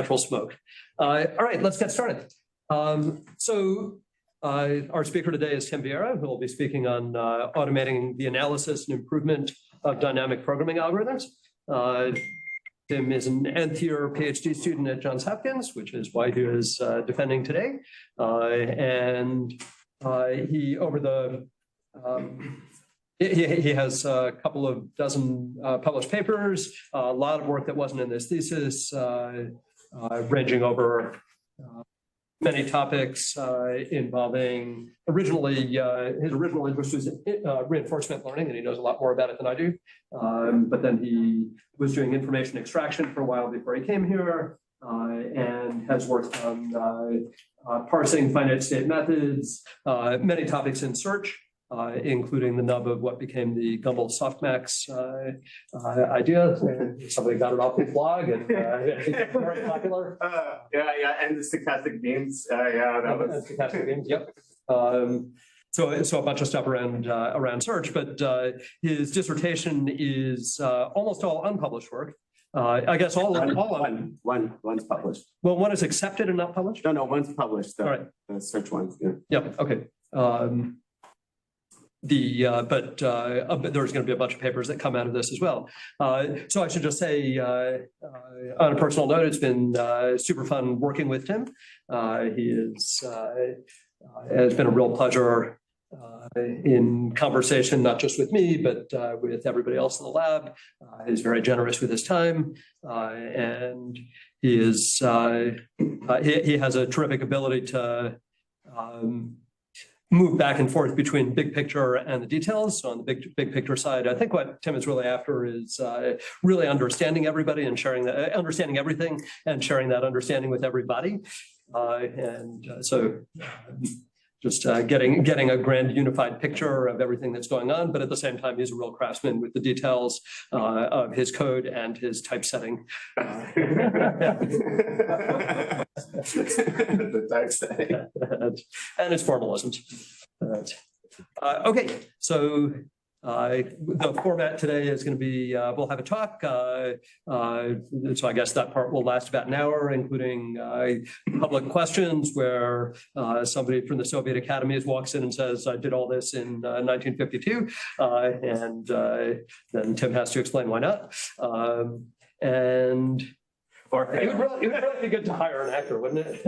natural smoke. All right, let's get started. Our speaker today is Tim Vieira, who will be speaking on automating the analysis and improvement of dynamic programming algorithms. Tim is an nth year PhD student at Johns Hopkins, which is why he is defending today. He has a couple of dozen published papers, a lot of work that wasn't in this thesis, ranging over many topics involving his original interest was reinforcement learning, and he knows a lot more about it than I do. But then he was doing information extraction for a while before he came here, and has worked on parsing finite state methods, many topics in search, including the nub of what became the Gumbel softmax idea. Somebody got it off his blog, and it's very popular. And the stochastic beams. That was stochastic beams. Yep. So a bunch of stuff around search, but his dissertation is almost all unpublished work. I guess one's published. Well, one is accepted and not published. No, one's published. All right, the search one. Yeah. Yep. Okay. But there's going to be a bunch of papers that come out of this as well. So I should just say, on a personal note, it's been super fun working with Tim. It's been a real pleasure in conversation, not just with me, but with everybody else in the lab. He's very generous with his time, and he has a terrific ability to move back and forth between big picture and the details. So on the big picture side, I think what Tim is really after is really understanding everybody and understanding everything and sharing that understanding with everybody. Just getting a grand unified picture of everything that's going on, but at the same time, he's a real craftsman with the details of his code and his typesetting. The typesetting. And his formalisms. Okay, so the format today is going to be, we'll have a talk. So I guess that part will last about an hour, including public questions where somebody from the Soviet Academies walks in and says, I did all this in 1952. And then Tim has to explain why not. It would really be good to hire an actor, wouldn't it?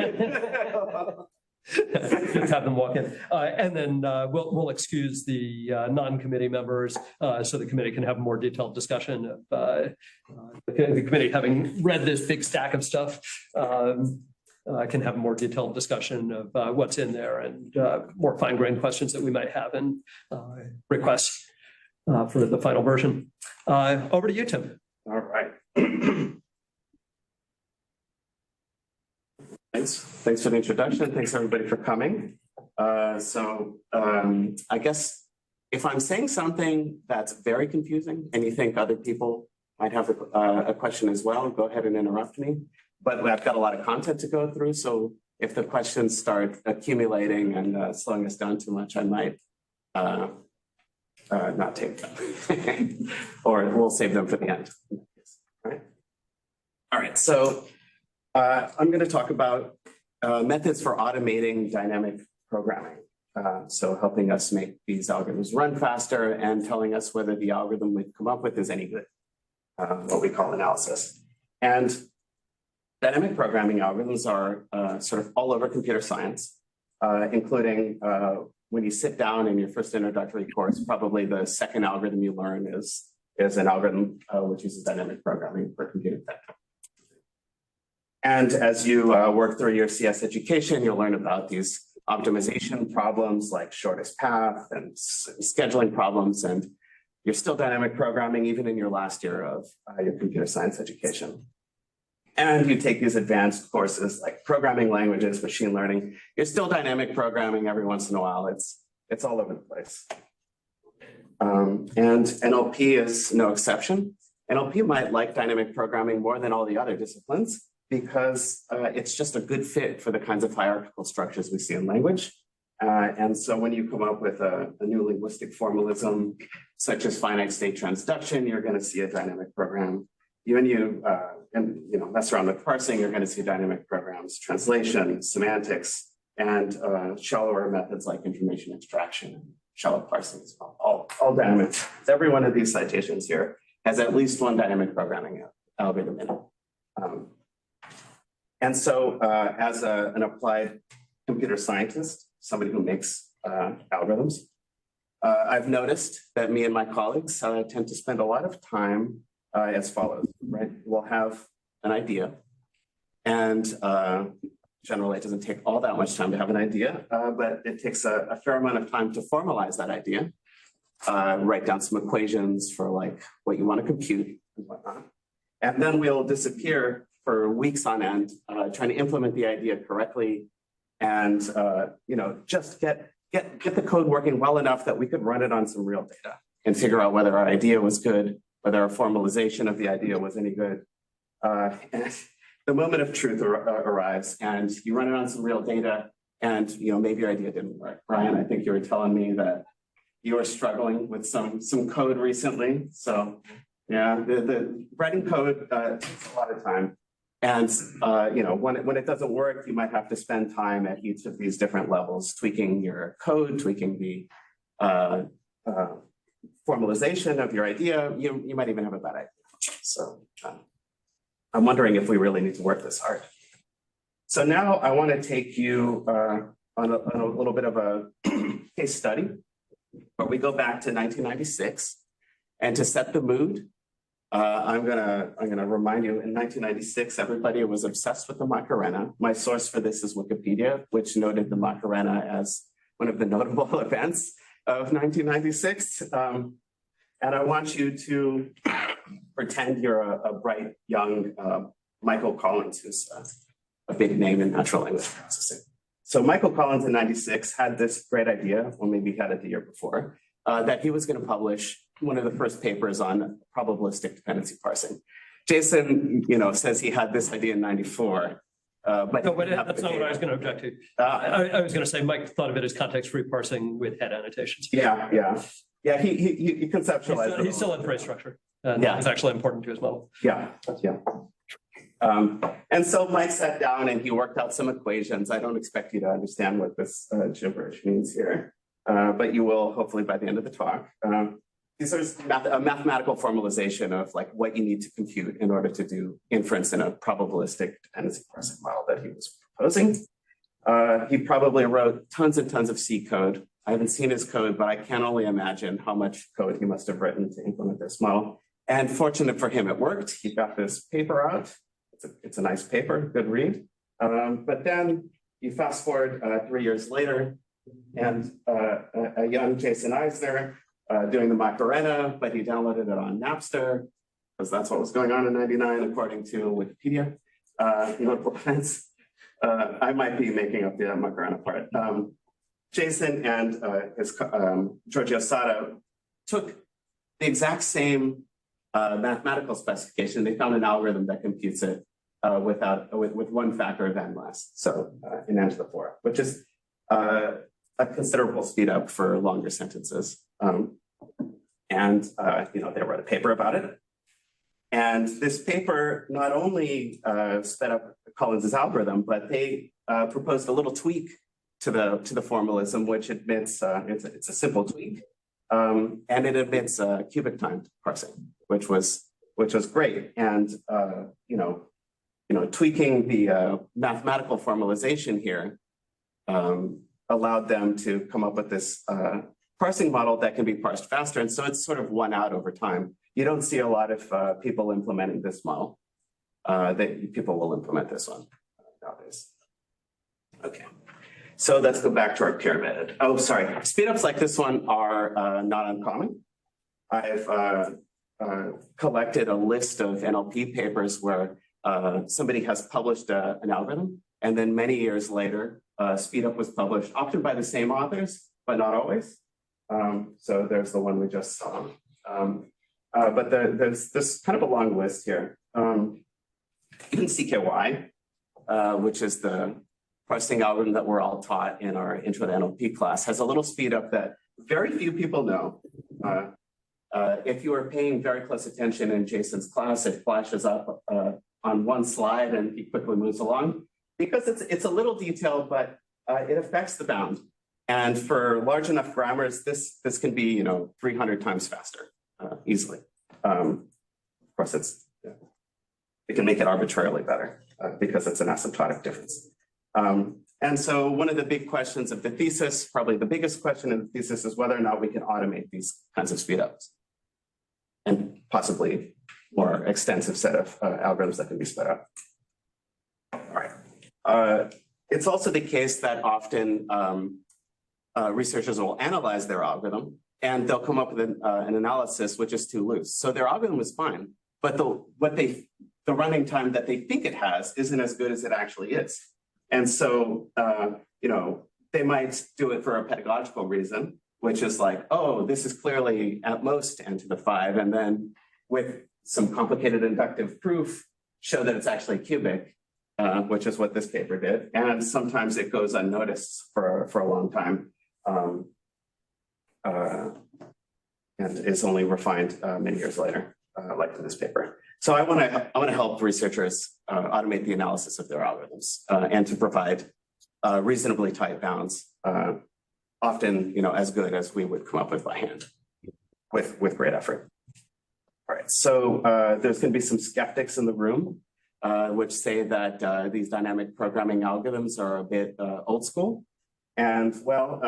Just have them walk in, and then we'll excuse the non-committee members so the committee can have a more detailed discussion of the committee, having read this big stack of stuff, can have a more detailed discussion of what's in there and more fine-grained questions that we might have and requests for the final version. Over to you, Tim. All right. Thanks for the introduction. Thanks everybody for coming. I guess if I'm saying something that's very confusing and you think other people might have a question as well, go ahead and interrupt me. But I've got a lot of content to go through, so if the questions start accumulating and slowing us down too much, I might not take them, or we'll save them for the end. All right. So I'm going to talk about methods for automating dynamic programming. So helping us make these algorithms run faster and telling us whether the algorithm we've come up with is any good, what we call analysis. And dynamic programming algorithms are sort of all over computer science, including when you sit down in your first introductory course, probably the second algorithm you learn is an algorithm which uses dynamic programming for computer tech. And as you work through your CS education, you'll learn about these optimization problems like shortest path and scheduling problems. And you're still dynamic programming even in your last year of your computer science education. And you take these advanced courses like programming languages, machine learning. You're still dynamic programming every once in a while. It's all over the place. And NLP is no exception. NLP might like dynamic programming more than all the other disciplines, because it's just a good fit for the kinds of hierarchical structures we see in language. And so when you come up with a new linguistic formalism, such as finite state transduction, you're going to see a dynamic program mess around with parsing, you're going to see dynamic programs, translation, semantics, and shallower methods like information extraction and shallow parsing as well. All dynamic. Every one of these citations here has at least one dynamic programming algorithm in it. And so as an applied computer scientist, somebody who makes algorithms, I've noticed that me and my colleagues tend to spend a lot of time as follows, right? We'll have an idea, and generally it doesn't take all that much time to have an idea, but it takes a fair amount of time to formalize that idea, write down some equations for like what you want to compute and whatnot. And then we'll disappear for weeks on end, trying to implement the idea correctly and just get the code working well enough that we could run it on some real data and figure out whether our idea was good, whether our formalization of the idea was any good. And the moment of truth arrives and you run it on some real data and maybe your idea didn't work. Brian, I think you were telling me that you were struggling with some code recently. So yeah, the writing code takes a lot of time. And when it doesn't work, you might have to spend time at each of these different levels, tweaking your code, tweaking the formalization of your idea. You might even have a bad idea. So I'm wondering if we really need to work this hard. So now I want to take you on a little bit of a case study, where we go back to 1996, and to set the mood, I'm gonna remind you. In 1996, everybody was obsessed with the Macarena. My source for this is Wikipedia, which noted the Macarena as one of the notable events of 1996. And I want you to pretend you're a bright young Michael Collins, who's a big name in natural language processing. So Michael Collins in 96 had this great idea, or maybe he had it the year before, that he was going to publish one of the first papers on probabilistic dependency parsing. Jason, says he had this idea in 94. But no, but that's not what I was going to object to. I was going to say Mike thought of it as context-free parsing with head annotations. Yeah. He conceptualized it. He still had phrase structure. And that was actually important to his model. Yeah. And so Mike sat down and he worked out some equations. I don't expect you to understand what this gibberish means here, but you will hopefully by the end of the talk. These are a mathematical formalization of like what you need to compute in order to do inference in a probabilistic dependency parsing model that he was proposing. He probably wrote tons and tons of C code. I haven't seen his code, but I can only imagine how much code he must have written to implement this model. And fortunate for him, it worked. He got this paper out. It's a nice paper, good read. But then you fast forward 3 years later, and a young Jason Eisner doing the Macarena, but he downloaded it on Napster, because that's what was going on in 99, according to Wikipedia. I might be making up the Macarena part. Jason and his Giorgio Sada took the exact same mathematical specification. They found an algorithm that computes it with one factor of n less, so in n to the 4, which is a considerable speed up for longer sentences. They wrote a paper about it. And this paper not only sped up Collins's algorithm, but they proposed a little tweak to the formalism, which admits it's a simple tweak, and it admits cubic time parsing, which was great. And tweaking the mathematical formalization here allowed them to come up with this parsing model that can be parsed faster. And so it's sort of won out over time. You don't see a lot of people implementing this model. People will implement this one nowadays. Okay, so let's go back to our pyramid. Oh, sorry. Speedups like this one are not uncommon. I've collected a list of NLP papers where somebody has published an algorithm, and then many years later, speedup was published, often by the same authors, but not always. So there's the one we just saw. But there's this kind of a long list here. Even CKY, which is the parsing algorithm that we're all taught in our Intro to NLP class, has a little speed up that very few people know. If you are paying very close attention in Jason's class, it flashes up on one slide and he quickly moves along because it's a little detailed, but it affects the bound. And for large enough grammars, this can be 300 times faster easily. Of course, it can make it arbitrarily better because it's an asymptotic difference. And so one of the big questions of the thesis, probably the biggest question in the thesis, is whether or not we can automate these kinds of speedups and possibly more extensive set of algorithms that can be sped up. All right. It's also the case that often researchers will analyze their algorithm and they'll come up with an analysis which is too loose. So their algorithm is fine, but the running time that they think it has isn't as good as it actually is. And so, they might do it for a pedagogical reason, which is like, oh, this is clearly at most n to the 5. And then with some complicated inductive proof, show that it's actually cubic, which is what this paper did. And sometimes it goes unnoticed for a long time and is only refined many years later, like in this paper. So I want to help researchers automate the analysis of their algorithms and to provide reasonably tight bounds, often as good as we would come up with by hand, with great effort. All right, so there's going to be some skeptics in the room, which say that these dynamic programming algorithms are a bit old school. And well,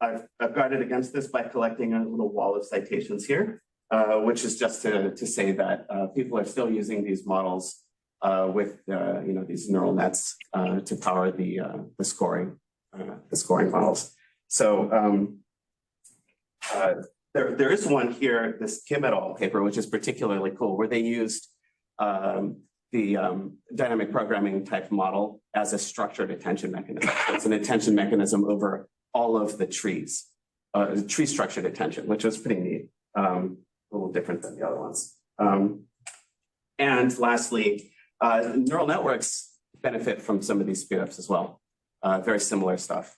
I've guarded against this by collecting a little wall of citations here. Which is just to say that people are still using these models with these neural nets to power the scoring models. So there is one here, this Kim et al. Paper, which is particularly cool, where they used the dynamic programming type model as a structured attention mechanism. So it's an attention mechanism over all of the trees, tree structured attention, which was pretty neat. A little different than the other ones. And lastly, neural networks benefit from some of these speedups as well. Very similar stuff.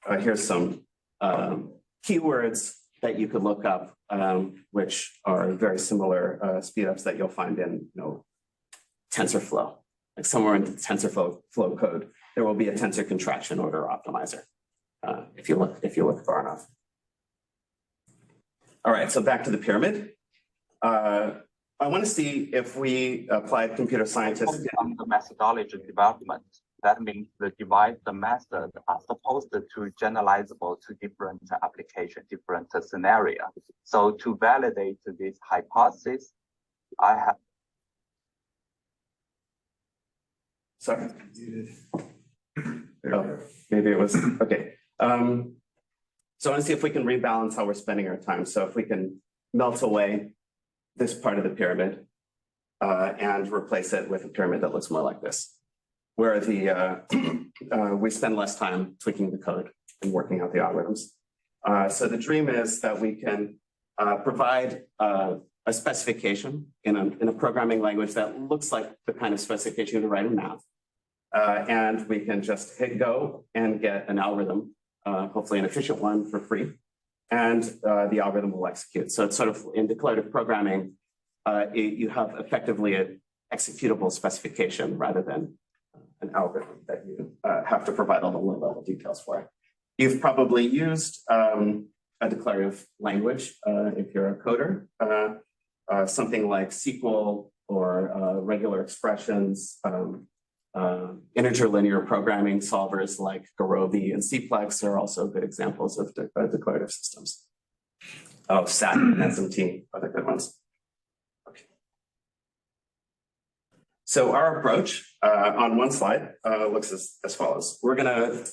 Here's some keywords that you could look up, which are very similar speedups that you'll find in TensorFlow. Like somewhere in the TensorFlow code, there will be a tensor contraction order optimizer if you look far enough. All right, so back to the pyramid. I want to see if we applied computer scientists. On the methodology development, that means the method are supposed to generalizable to different application, different scenario. So to validate this hypothesis, I have. Sorry. Oh, maybe it was, okay. So I want to see if we can rebalance how we're spending our time. So if we can melt away this part of the pyramid and replace it with a pyramid that looks more like this, where we spend less time tweaking the code and working out the algorithms. So the dream is that we can provide a specification in a programming language that looks like the kind of specification to write in math. And we can just hit go and get an algorithm, hopefully an efficient one for free, and the algorithm will execute. So it's sort of in declarative programming, you have effectively an executable specification rather than an algorithm that you have to provide all the low-level details for. You've probably used a declarative language if you're a coder, something like SQL or regular expressions, integer linear programming solvers like Garobi and Cplex are also good examples of declarative systems. Oh, SAT and SMT, other good ones. Okay. So our approach on one slide looks as follows. We're going to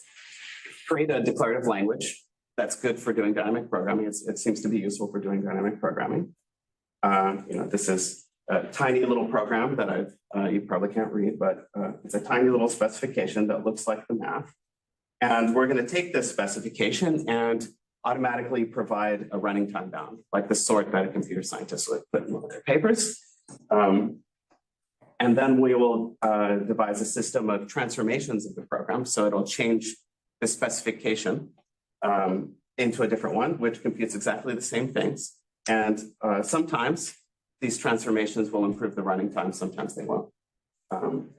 create a declarative language that's good for doing dynamic programming. It seems to be useful for doing dynamic programming. This is a tiny little program that you probably can't read, but it's a tiny little specification that looks like the math. And we're going to take this specification and automatically provide a running time bound, like the sort that a computer scientist would put in one of their papers. And then we will devise a system of transformations of the program. So it'll change the specification into a different one, which computes exactly the same things. And sometimes these transformations will improve the running time, sometimes they won't.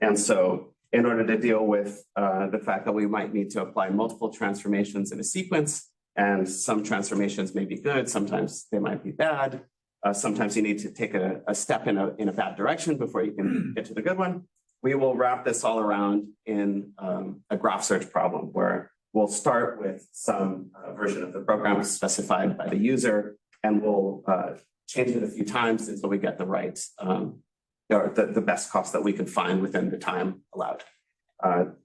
And so in order to deal with the fact that we might need to apply multiple transformations in a sequence, and some transformations may be good, sometimes they might be bad. Sometimes you need to take a step in a bad direction before you can get to the good one. We will wrap this all around in a graph search problem where we'll start with some version of the program specified by the user, and we'll change it a few times until we get the right, or the best cost that we can find within the time allowed.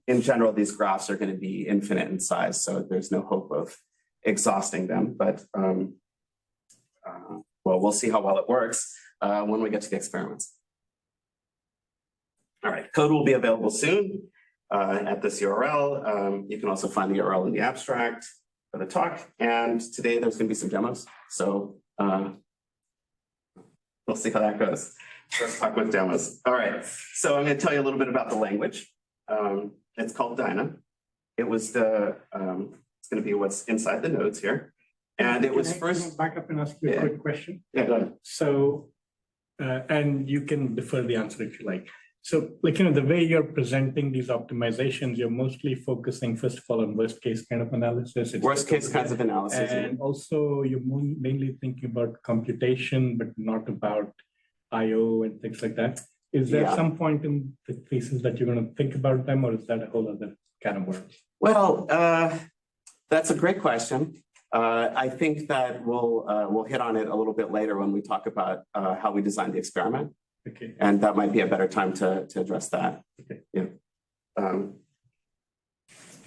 In general, these graphs are going to be infinite in size, so there's no hope of exhausting them, but well, we'll see how well it works when we get to the experiments. All right, code will be available soon at this URL. You can also find the URL in the abstract for the talk. And today there's going to be some demos. So we'll see how that goes. Let's talk with demos. All right, so I'm going to tell you a little bit about the language. It's called Dyna. It was it's going to be what's inside the nodes here. And it was first. Back up and ask you a quick question. Yeah, go ahead. So, and you can defer the answer if you like. So, like, the way you're presenting these optimizations, you're mostly focusing, first of all, on worst case kind of analysis. Worst case kinds of analysis. And also, you're mainly thinking about computation, but not about I/O and things like that. Is there some point in the thesis that you're going to think about them, or is that a whole other kind of work? Well, that's a great question. I think that we'll hit on it a little bit later when we talk about how we designed the experiment. Okay. And that might be a better time to address that. Okay. Yeah. All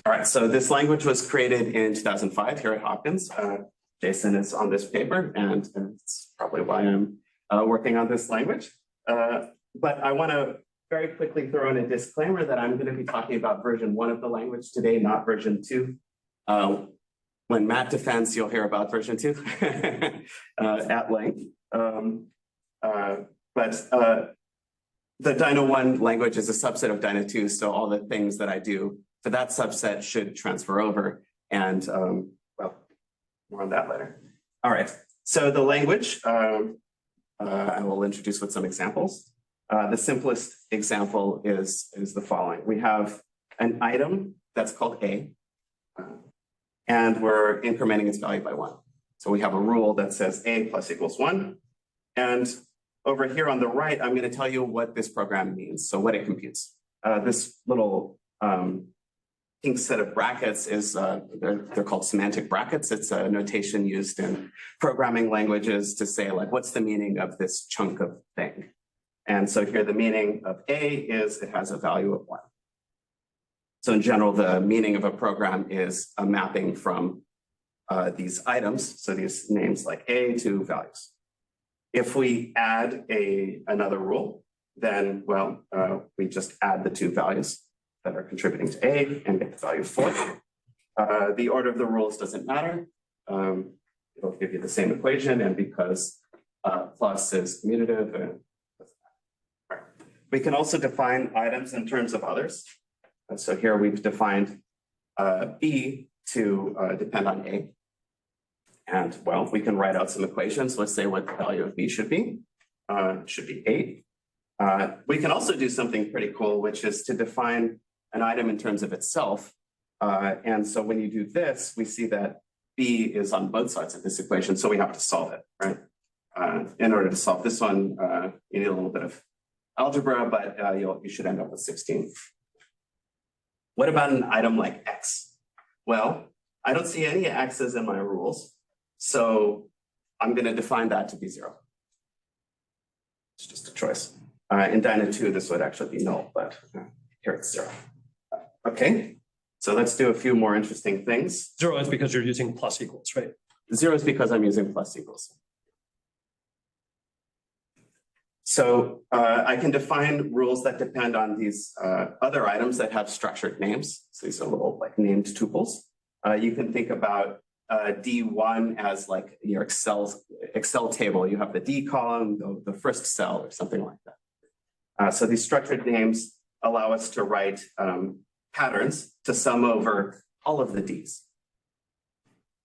right, so this language was created in 2005 here at Hopkins. Jason is on this paper, and it's probably why I'm working on this language. But I want to very quickly throw in a disclaimer that I'm going to be talking about version 1 of the language today, not version 2. When Matt defends, you'll hear about version 2 at length. But the Dyna 1 language is a subset of Dyna 2, so all the things that I do for that subset should transfer over. And well, more on that later. All right, so the language, I will introduce with some examples. The simplest example is the following. We have an item that's called A, and we're incrementing its value by 1. So we have a rule that says A plus equals 1. And over here on the right, I'm going to tell you what this program means, so what it computes. This little pink set of brackets is, they're called semantic brackets. It's a notation used in programming languages to say, like, what's the meaning of this chunk of thing? And so here the meaning of A is it has a value of 1. So in general, the meaning of a program is a mapping from these items, so these names like A to values. If we add another rule, then, well, we just add the 2 values that are contributing to A and get the value 4. The order of the rules doesn't matter. It'll give you the same equation, and because plus is commutative, we can also define items in terms of others. So here we've defined B to depend on A. And well, we can write out some equations. Let's say what the value of B should be. It should be 8. We can also do something pretty cool, which is to define an item in terms of itself. And so when you do this, we see that B is on both sides of this equation, so we have to solve it, right? In order to solve this one, you need a little bit of algebra, but you should end up with 16. What about an item like X? Well, I don't see any X's in my rules, so I'm going to define that to be 0. It's just a choice. In Dyna 2, this would actually be null, but here it's 0. Okay, so let's do a few more interesting things. 0 is because you're using plus equals, right? 0 is because I'm using plus equals. So I can define rules that depend on these other items that have structured names. So these are little like named tuples. You can think about D1 as like your Excel table. You have the D column, the first cell, or something like that. So these structured names allow us to write patterns to sum over all of the Ds.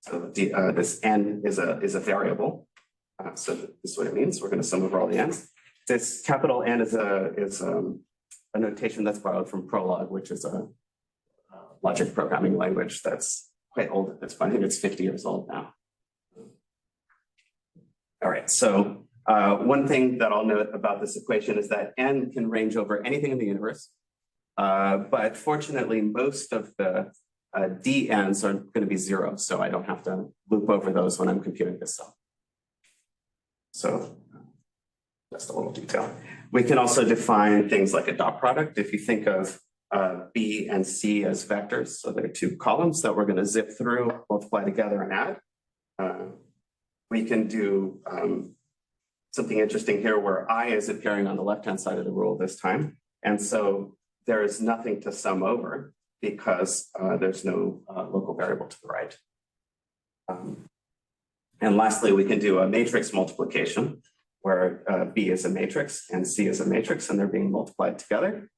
So this N is a variable. So this is what it means. We're going to sum over all the n's. This capital N is a notation that's borrowed from Prolog, which is a logic programming language that's quite old at this point. I think it's 50 years old now. All right, so one thing that I'll note about this equation is that N can range over anything in the universe. But fortunately, most of the dn's are going to be 0, so I don't have to loop over those when I'm computing this sum. So just a little detail. We can also define things like a dot product. If you think of B and C as vectors, so there are two columns that we're going to zip through, multiply together, and add. We can do something interesting here where I is appearing on the left-hand side of the rule this time. And so there is nothing to sum over because there's no local variable to the right. And lastly, we can do a matrix multiplication where B is a matrix and C is a matrix and they're being multiplied together.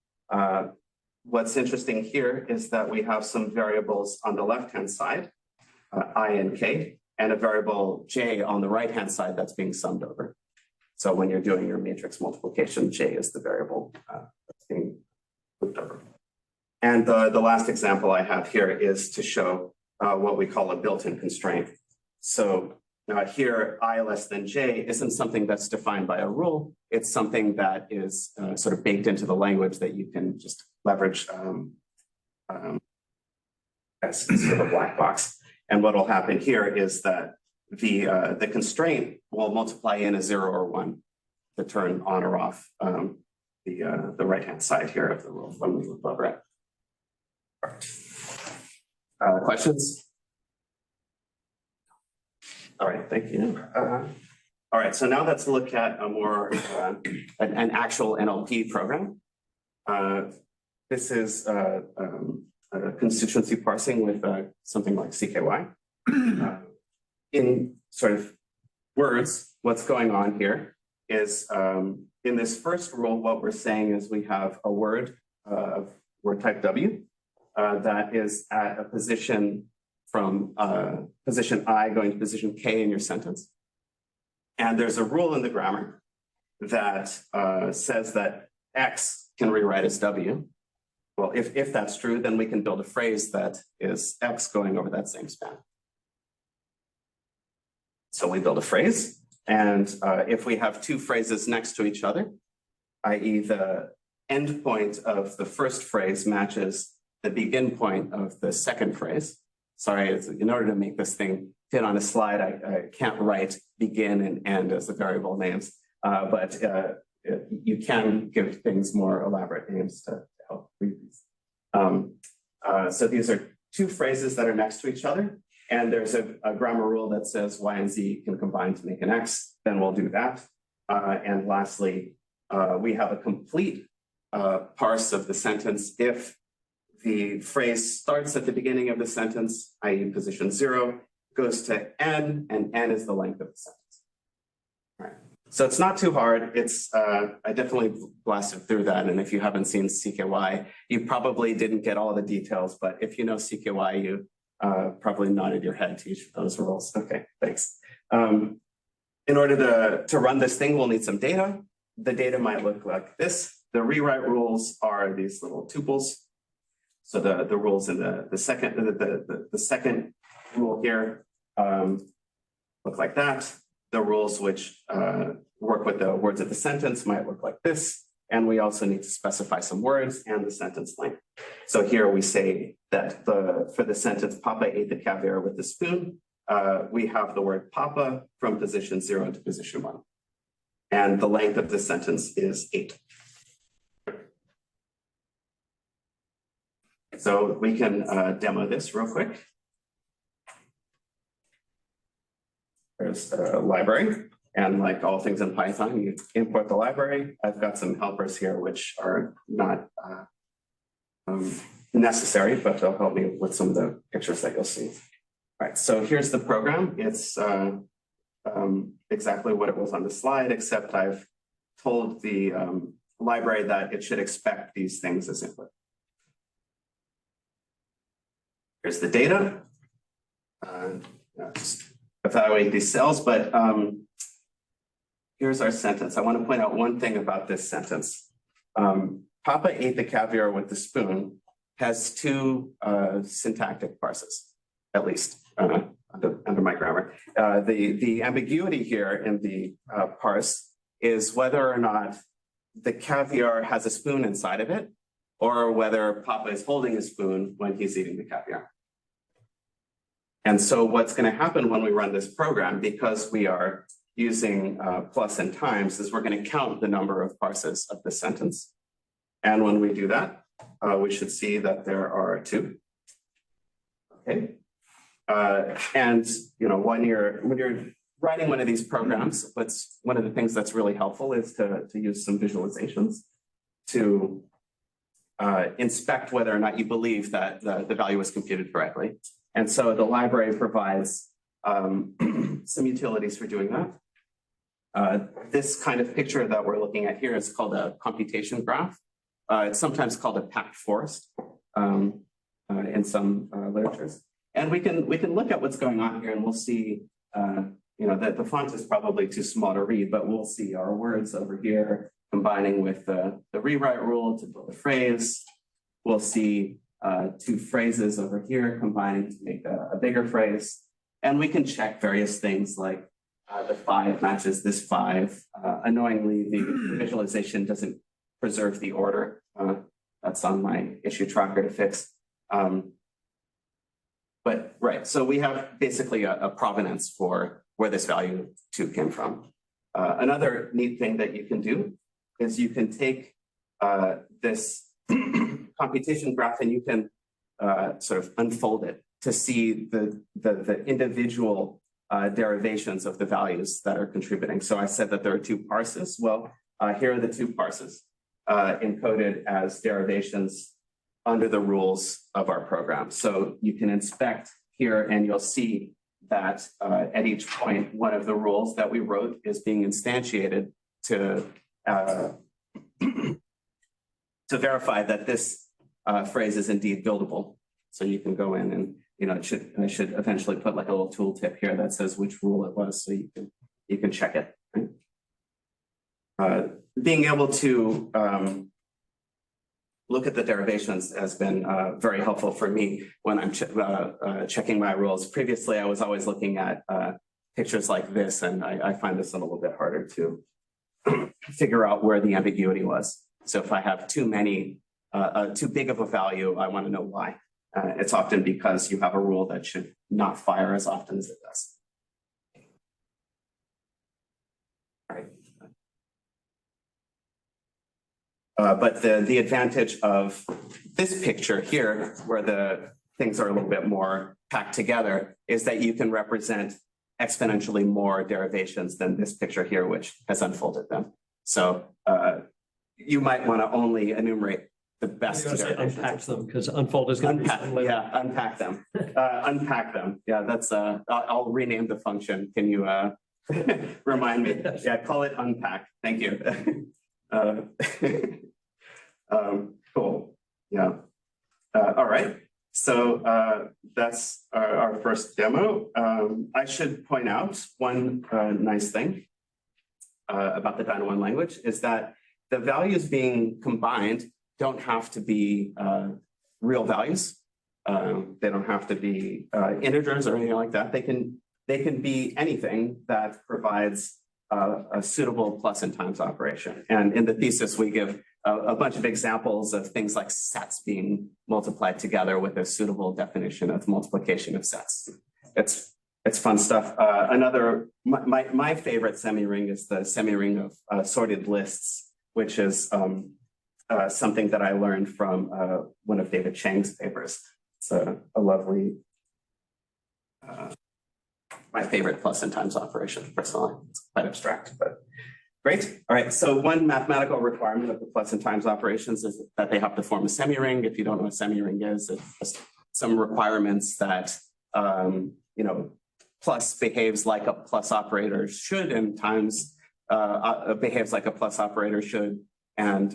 What's interesting here is that we have some variables on the left-hand side, I and K, and a variable J on the right-hand side that's being summed over. So when you're doing your matrix multiplication, J is the variable that's being looped over. And the last example I have here is to show what we call a built-in constraint. So here, I less than J isn't something that's defined by a rule. It's something that is sort of baked into the language that you can just leverage as sort of a black box. And what will happen here is that the constraint will multiply in a 0 or 1 to turn on or off the right-hand side here of the rule when we loop over it. Questions? All right, thank you. All right, so now let's look at a more an actual NLP program. This is a constituency parsing with something like CKY. In sort of words, what's going on here is in this first rule, what we're saying is we have a word of word type W that is at a position from position I going to position K in your sentence. And there's a rule in the grammar that says that X can rewrite as W. Well, if that's true, then we can build a phrase that is X going over that same span. So we build a phrase, and if we have two phrases next to each other, i.e. the end point of the first phrase matches the begin point of the second phrase. Sorry, in order to make this thing fit on a slide, I can't write begin and end as the variable names, but you can give things more elaborate names to help read these. So these are two phrases that are next to each other, and there's a grammar rule that says Y and Z can combine to make an X, then we'll do that. And lastly, we have a complete parse of the sentence if the phrase starts at the beginning of the sentence, i.e. position 0, goes to N, and N is the length of the sentence. All right. So it's not too hard. It's I definitely blasted through that. And if you haven't seen CKY, you probably didn't get all the details, but if you know CKY, you probably nodded your head to each of those rules. Okay, thanks. In order to run this thing, we'll need some data. The data might look like this. The rewrite rules are these little tuples. So the rules in the second rule here look like that. The rules which work with the words of the sentence might look like this. And we also need to specify some words and the sentence length. So here we say that for the sentence, Papa ate the caviar with a spoon, we have the word Papa from position 0 to position 1. And the length of the sentence is 8. So we can demo this real quick. There's a library, and like all things in Python, you import the library. I've got some helpers here which are not necessary, but they'll help me with some of the pictures that you'll see. All right, so here's the program. It's exactly what it was on the slide, except I've told the library that it should expect these things as input. Here's the data. Just evaluate these cells, but here's our sentence. I want to point out one thing about this sentence. Papa ate the caviar with the spoon has two syntactic parses, at least under my grammar. The ambiguity here in the parse is whether or not the caviar has a spoon inside of it, or whether Papa is holding a spoon when he's eating the caviar. And so what's going to happen when we run this program, because we are using plus and times, is we're going to count the number of parses of the sentence. And when we do that, we should see that there are two. Okay. And when you're writing one of these programs, one of the things that's really helpful is to use some visualizations to inspect whether or not you believe that the value was computed correctly. And so the library provides some utilities for doing that. This kind of picture that we're looking at here is called a computation graph. It's sometimes called a packed forest in some literatures. And we can look at what's going on here, and we'll see that the font is probably too small to read, but we'll see our words over here combining with the rewrite rule to build a phrase. We'll see two phrases over here combining to make a bigger phrase. And we can check various things like the 5 matches this 5. Annoyingly, the visualization doesn't preserve the order. That's on my issue tracker to fix. But right, so we have basically a provenance for where this value 2 came from. Another neat thing that you can do is you can take this computation graph and you can sort of unfold it to see the individual derivations of the values that are contributing. So I said that there are 2 parses. Well, here are the 2 parses encoded as derivations under the rules of our program. So you can inspect here and you'll see that at each point, one of the rules that we wrote is being instantiated to verify that this phrase is indeed buildable. So you can go in and, I should eventually put like a little tooltip here that says which rule it was, so you can check it. Right? Being able to look at the derivations has been very helpful for me when I'm checking my rules. Previously, I was always looking at pictures like this, and I find this a little bit harder to figure out where the ambiguity was. So if I have too big of a value, I want to know why. It's often because you have a rule that should not fire as often as it does. But the advantage of this picture here, where the things are a little bit more packed together, is that you can represent exponentially more derivations than this picture here, which has unfolded them. So you might want to only enumerate the best derivations. Unpack them, because unfold is going to be unpack them. Unpack them. Yeah, that's I'll rename the function. Can you remind me? Yeah, call it unpack. Thank you. Cool. Yeah. All right. So that's our first demo. I should point out one nice thing about the Dyna 1 language is that the values being combined don't have to be real values. They don't have to be integers or anything like that. They can be anything that provides a suitable plus and times operation. And in the thesis, we give a bunch of examples of things like sets being multiplied together with a suitable definition of multiplication of sets. It's fun stuff. My favorite semi-ring is the semi-ring of sorted lists, which is something that I learned from one of David Chang's papers. It's a lovely, my favorite plus and times operation, personally. It's quite abstract, but great. All right, so one mathematical requirement of the plus and times operations is that they have to form a semi-ring. If you don't know what a semi-ring is, it's just some requirements that, plus behaves like a plus operator should, and times behaves like a plus operator should. And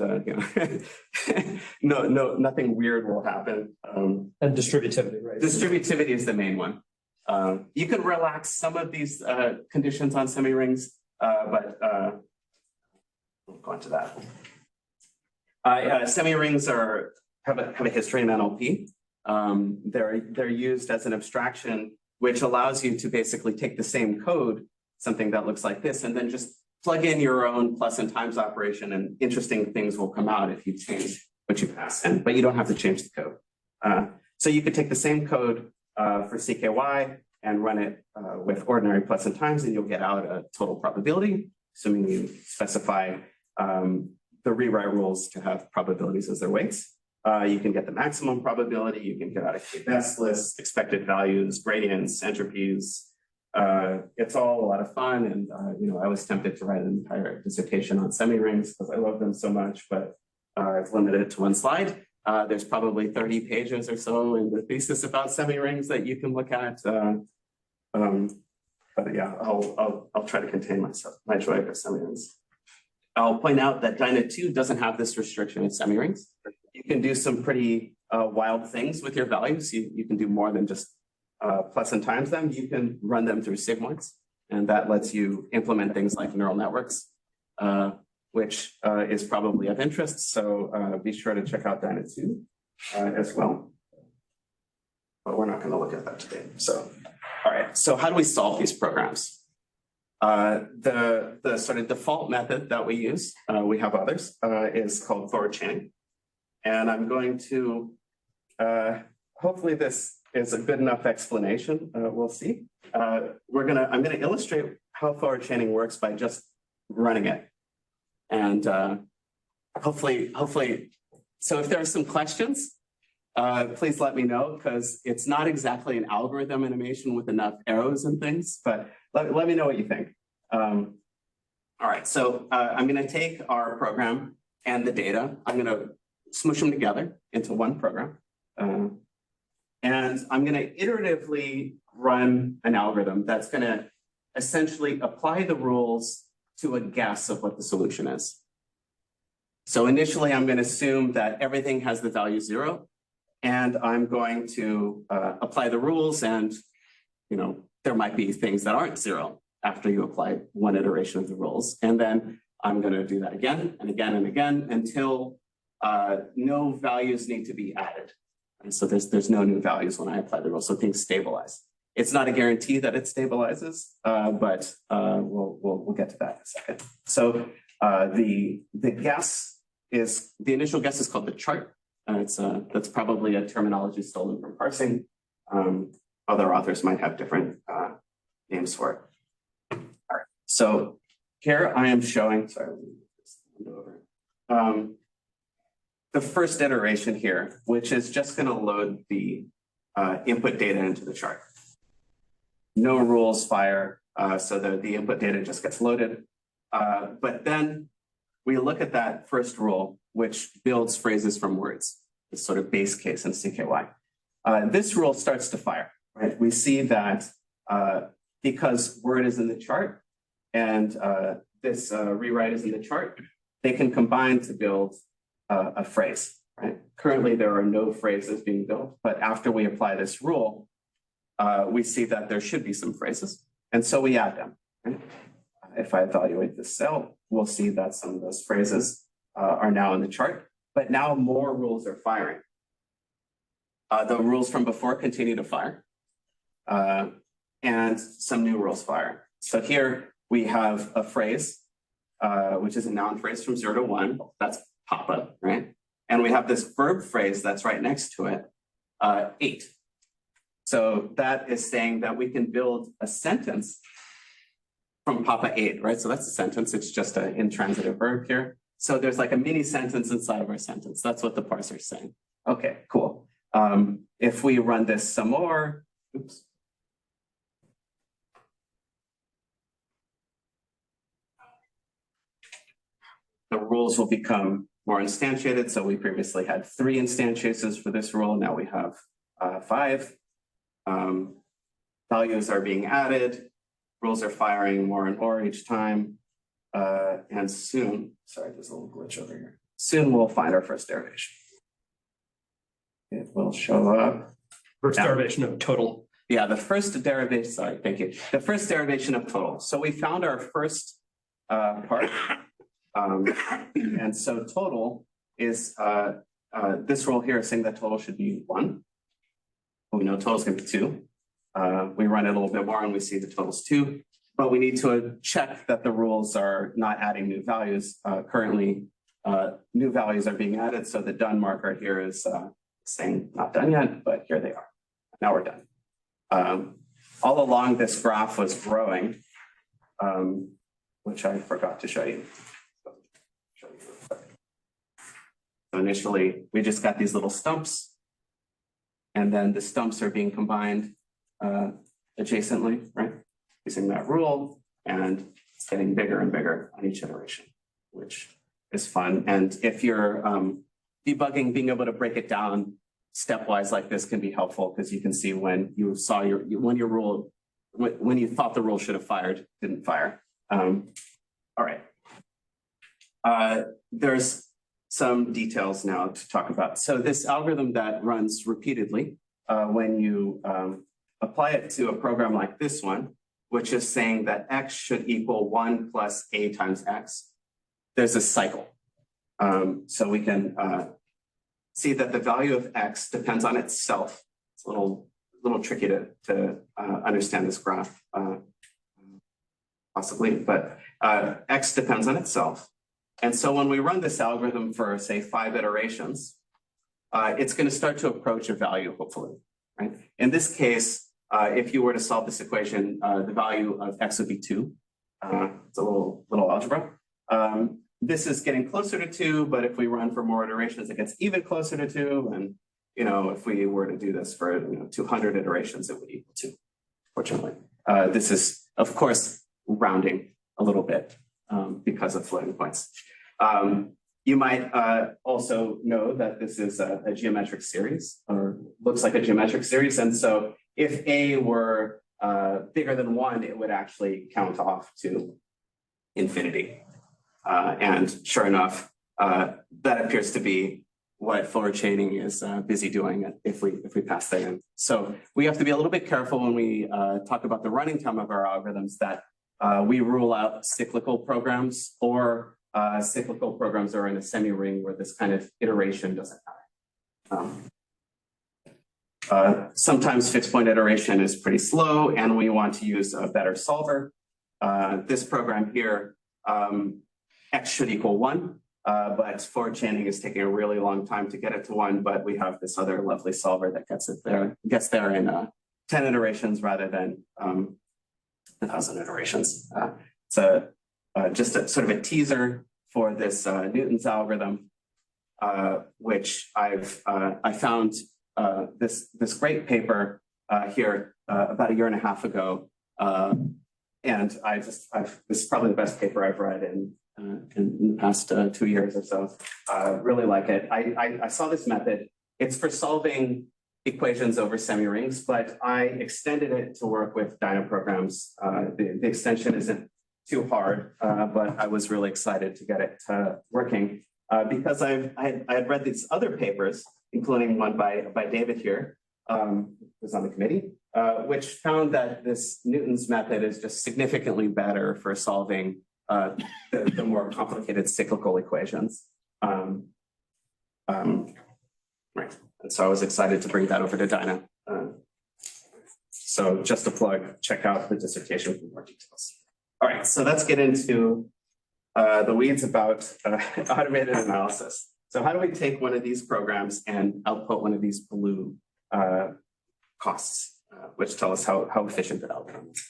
nothing weird will happen. And distributivity, right? Distributivity is the main one. You can relax some of these conditions on semi-rings, We'll go into that. Semi-rings have a history in NLP. They're used as an abstraction, which allows you to basically take the same code, something that looks like this, and then just plug in your own plus and times operation, and interesting things will come out if you change what you pass in, but you don't have to change the code. So you could take the same code for CKY and run it with ordinary plus and times, and you'll get out a total probability, assuming you specify the rewrite rules to have probabilities as their weights. You can get the maximum probability, you can get out a k-best list, expected values, gradients, entropies. It's all a lot of fun, and I was tempted to write an entire dissertation on semi-rings because I love them so much, but I've limited it to one slide. There's probably 30 pages or so in the thesis about semi-rings that you can look at. But yeah, I'll try to contain my joy for semi-rings. I'll point out that Dyna 2 doesn't have this restriction of semi-rings. You can do some pretty wild things with your values. You can do more than just plus and times them. You can run them through sigmoids, and that lets you implement things like neural networks, which is probably of interest. So be sure to check out Dyna 2 as well. But we're not going to look at that today. So, all right. So how do we solve these programs? The sort of default method that we use, we have others, is called forward chaining. And I'm going to, hopefully this is a good enough explanation. We'll see. I'm gonna illustrate how forward chaining works by just running it. And hopefully, so if there are some questions, please let me know, because it's not exactly an algorithm animation with enough arrows and things, but let me know what you think. All right, so I'm gonna take our program and the data. I'm gonna smush them together into one program. And I'm gonna iteratively run an algorithm that's gonna essentially apply the rules to a guess of what the solution is. So initially, I'm gonna assume that everything has the value 0, and I'm going to apply the rules, and there might be things that aren't 0 after you apply one iteration of the rules. And then I'm gonna do that again and again and again until no values need to be added. And so there's no new values when I apply the rules, so things stabilize. It's not a guarantee that it stabilizes, but we'll get to that in a second. So the initial guess is called the chart. That's probably a terminology stolen from parsing. Other authors might have different names for it. All right. So here I am showing. Sorry, the first iteration here, which is just going to load the input data into the chart. No rules fire, so the input data just gets loaded. But then we look at that first rule, which builds phrases from words, this sort of base case in CKY. This rule starts to fire, right? We see that because word is in the chart and this rewrite is in the chart, they can combine to build a phrase, right? Currently, there are no phrases being built, but after we apply this rule, we see that there should be some phrases, and so we add them. Right? If I evaluate this cell, we'll see that some of those phrases are now in the chart, but now more rules are firing. The rules from before continue to fire, and some new rules fire. So here we have a phrase, which is a noun phrase from 0 to 1. That's Papa, right? And we have this verb phrase that's right next to it, 8. So that is saying that we can build a sentence from Papa 8, right? So that's a sentence. It's just an intransitive verb here. So there's like a mini sentence inside of our sentence. That's what the parser is saying. Okay, cool. If we run this some more, oops. The rules will become more instantiated. So we previously had 3 instantiations for this rule. Now we have 5. Values are being added. Rules are firing more and more each time. And soon, sorry, there's a little glitch over here. Soon we'll find our first derivation. It will show up. First derivation of total. Yeah, the first derivation, sorry, thank you. The first derivation of total. So we found our first part. And so total is this rule here is saying that total should be 1. We know total is going to be 2. We run it a little bit more and we see the total is 2. But we need to check that the rules are not adding new values. Currently, new values are being added. So the done marker here is saying not done yet, but here they are. Now we're done. All along this graph was growing, which I forgot to show you. So initially, we just got these little stumps, and then the stumps are being combined adjacently, right? Using that rule, and it's getting bigger and bigger on each iteration, which is fun. And if you're debugging, being able to break it down stepwise like this can be helpful because you can see when you saw when you thought the rule should have fired, didn't fire. All right. There's some details now to talk about. So this algorithm that runs repeatedly, when you apply it to a program like this one, which is saying that x should equal 1 plus a times x, there's a cycle. So we can see that the value of x depends on itself. It's a little tricky to understand this graph, possibly, but x depends on itself. And so when we run this algorithm for, say, 5 iterations, it's going to start to approach a value, hopefully, right? In this case, if you were to solve this equation, the value of x would be 2. It's a little algebra. This is getting closer to 2, but if we run for more iterations, it gets even closer to 2. And if we were to do this for 200 iterations, it would equal 2. Fortunately, this is, of course, rounding a little bit because of floating points. You might also know that this is a geometric series, or looks like a geometric series. And so if a were bigger than 1, it would actually count off to infinity. And sure enough, that appears to be what forward chaining is busy doing if we pass that in. So we have to be a little bit careful when we talk about the running time of our algorithms that we rule out cyclical programs or cyclical programs are in a semi-ring where this kind of iteration doesn't happen. Sometimes fixed point iteration is pretty slow and we want to use a better solver. This program here, x should equal 1, but forward chaining is taking a really long time to get it to 1, but we have this other lovely solver that gets there in 10 iterations rather than 1,000 iterations. It's just a sort of a teaser for this Newton's algorithm, which I found this great paper here about a year and a half ago, and this is probably the best paper I've read in the past 2 years or so. Really like it. I saw this method. It's for solving equations over semi-rings, but I extended it to work with Dyna programs. The extension isn't too hard, but I was really excited to get it working because I had read these other papers, including one by David here, who's on the committee, which found that this Newton's method is just significantly better for solving the more complicated cyclical equations. Right. And so I was excited to bring that over to Dyna. So just a plug, check out the dissertation for more details. All right, so let's get into the weeds about automated analysis. So how do we take one of these programs and output one of these blue costs, which tell us how efficient the algorithm is?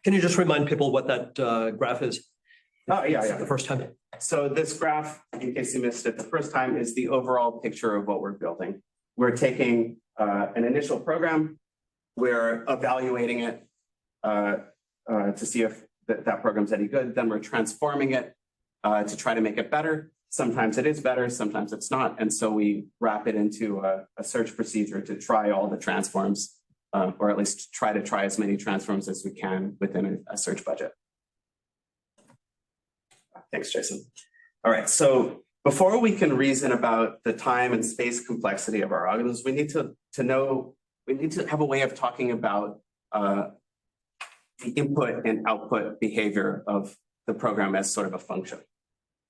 Can you just remind people what that graph is? Oh, yeah. The first time. So this graph, in case you missed it the first time, is the overall picture of what we're building. We're taking an initial program, we're evaluating it to see if that program's any good, then we're transforming it to try to make it better. Sometimes it is better, sometimes it's not. And so we wrap it into a search procedure to try all the transforms, or at least try as many transforms as we can within a search budget. Thanks, Jason. All right, so before we can reason about the time and space complexity of our algorithms, we need to have a way of talking about the input and output behavior of the program as sort of a function.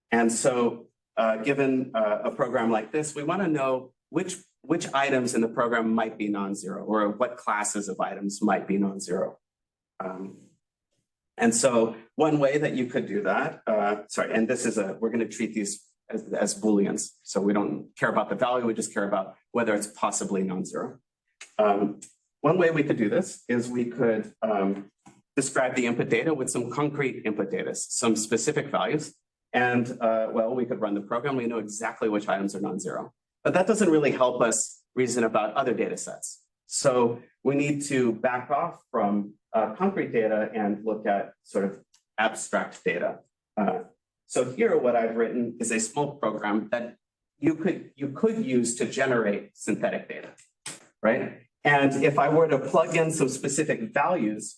And so given a program like this, we want to know which items in the program might be non-zero, or what classes of items might be non-zero. And so one way that you could do that, and this is we're going to treat these as Booleans. So we don't care about the value, we just care about whether it's possibly non-zero. One way we could do this is we could describe the input data with some concrete input data, some specific values. And well, we could run the program, we know exactly which items are non-zero. But that doesn't really help us reason about other data sets. So we need to back off from concrete data and look at sort of abstract data. So here, what I've written is a small program that you could use to generate synthetic data, right? And if I were to plug in some specific values,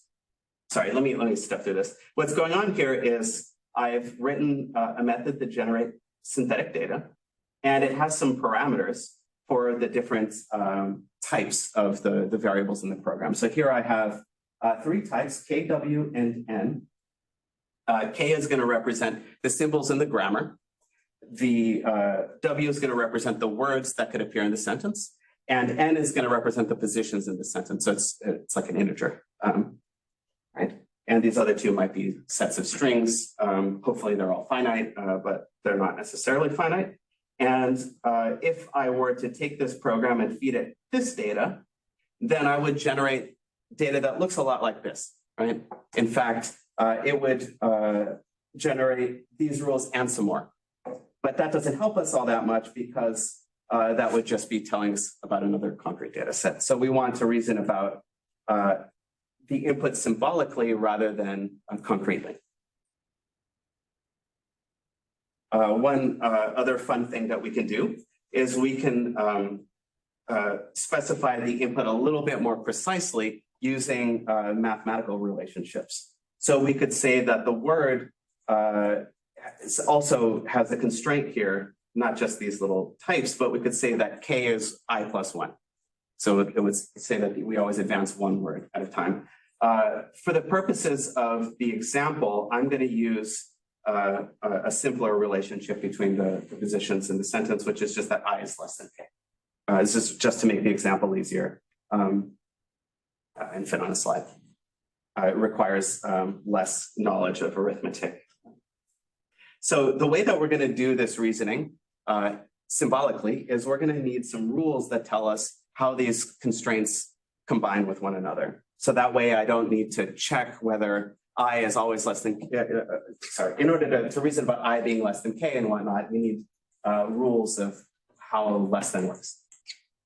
sorry, let me step through this. What's going on here is I've written a method to generate synthetic data, and it has some parameters for the different types of the variables in the program. So here I have 3 types, K, W, and N. K is going to represent the symbols in the grammar. The W is going to represent the words that could appear in the sentence. And N is going to represent the positions in the sentence. So it's like an integer, right? And these other 2 might be sets of strings. Hopefully they're all finite, but they're not necessarily finite. And if I were to take this program and feed it this data, then I would generate data that looks a lot like this, right? In fact, it would generate these rules and some more. But that doesn't help us all that much because that would just be telling us about another concrete data set. So we want to reason about the input symbolically rather than concretely. One other fun thing that we can do is we can specify the input a little bit more precisely using mathematical relationships. So we could say that the word also has a constraint here, not just these little types, but we could say that K is I plus 1. So it would say that we always advance one word at a time. For the purposes of the example, I'm going to use a simpler relationship between the positions in the sentence, which is just that I is less than K. This is just to make the example easier and fit on a slide. It requires less knowledge of arithmetic. So the way that we're going to do this reasoning symbolically is we're going to need some rules that tell us how these constraints combine with one another. So that way I don't need to check whether I is always less than, in order to reason about I being less than K and whatnot, we need rules of how less than works.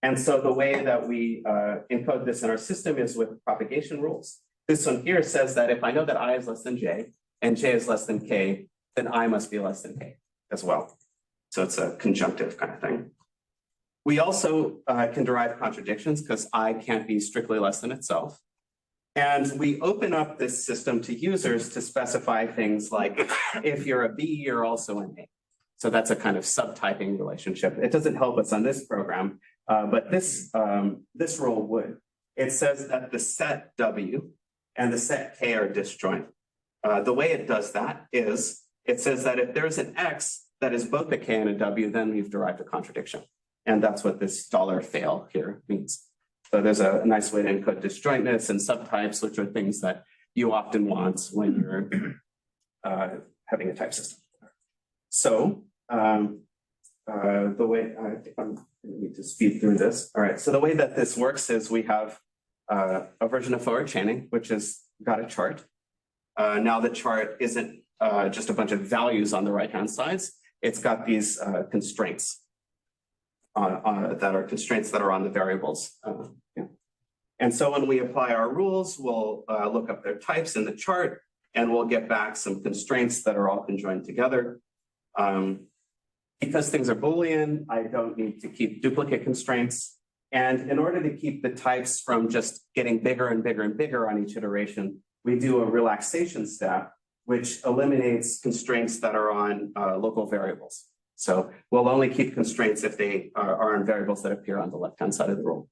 And so the way that we encode this in our system is with propagation rules. This one here says that if I know that I is less than J and J is less than K, then I must be less than K as well. So it's a conjunctive kind of thing. We also can derive contradictions because I can't be strictly less than itself. And we open up this system to users to specify things like, if you're a B, you're also an A. So that's a kind of subtyping relationship. It doesn't help us on this program, but this rule would. It says that the set W and the set K are disjoint. The way it does that is, it says that if there's an X that is both a K and a W, then we've derived a contradiction. And that's what this $fail here means. So there's a nice way to encode disjointness and subtypes, which are things that you often want when you're having a type system. So the way, I think I'm going to need to speed through this. All right, so the way that this works is we have a version of forward chaining, which has got a chart. Now the chart isn't just a bunch of values on the right-hand sides. It's got these constraints that are constraints that are on the variables. Yeah. And so when we apply our rules, we'll look up their types in the chart, and we'll get back some constraints that are all conjoined together. Because things are Boolean, I don't need to keep duplicate constraints. And in order to keep the types from just getting bigger and bigger and bigger on each iteration, we do a relaxation step, which eliminates constraints that are on local variables. So we'll only keep constraints if they are on variables that appear on the left-hand side of the rule.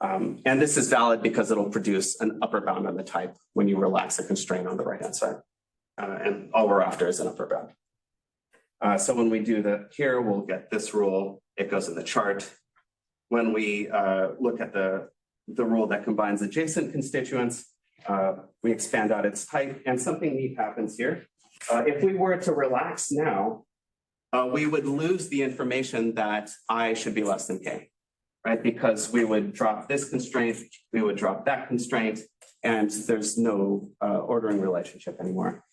And this is valid because it'll produce an upper bound on the type when you relax a constraint on the right-hand side. and all we're after is an upper bound. So when we do that here, we'll get this rule. It goes in the chart. When we look at the rule that combines adjacent constituents, we expand out its type, and something neat happens here. If we were to relax now, we would lose the information that I should be less than K, right? Because we would drop this constraint, we would drop that constraint, and there's no ordering relationship anymore.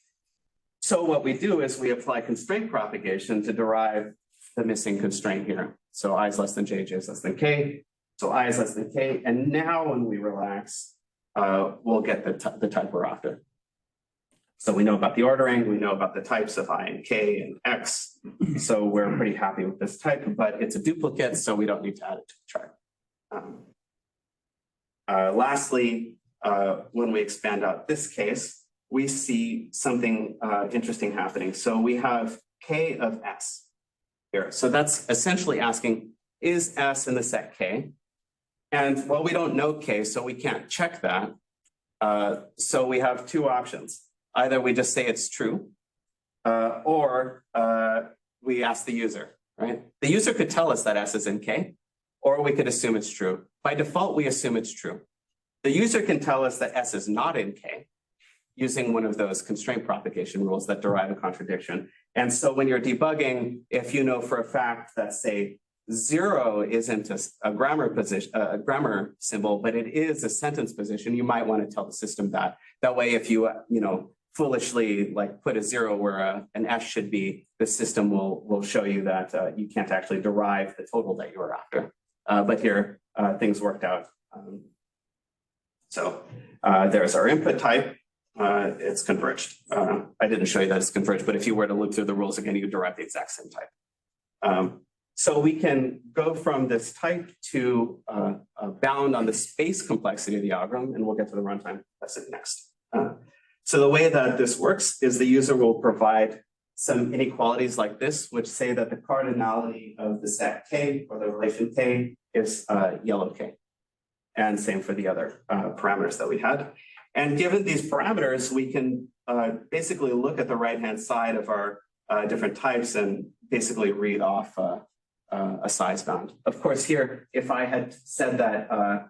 So what we do is we apply constraint propagation to derive the missing constraint here. So I is less than J, J is less than K. So I is less than K. And now when we relax, we'll get the type we're after. So we know about the ordering, we know about the types of I and K and X. So we're pretty happy with this type, but it's a duplicate, so we don't need to add it to the chart. Lastly, when we expand out this case, we see something interesting happening. So we have K of S here. So that's essentially asking, is S in the set K? And well, we don't know K, so we can't check that. So we have two options. Either we just say it's true, or we ask the user, right? The user could tell us that S is in K, or we could assume it's true. By default, we assume it's true. The user can tell us that S is not in K using one of those constraint propagation rules that derive a contradiction. And so when you're debugging, if you know for a fact that, say, 0 isn't a grammar position, a grammar symbol, but it is a sentence position, you might want to tell the system that. That way, if you foolishly like put a 0 where an S should be, the system will show you that you can't actually derive the total that you were after. But here, things worked out. So there's our input type. It's converged. I didn't show you that it's converged, but if you were to look through the rules again, you derive the exact same type. So we can go from this type to a bound on the space complexity of the algorithm, and we'll get to the runtime lesson next. So the way that this works is the user will provide some inequalities like this, which say that the cardinality of the set K or the relation K is yellow K. And same for the other parameters that we had. And given these parameters, we can basically look at the right-hand side of our different types and basically read off a size bound. Of course, here, if I had said that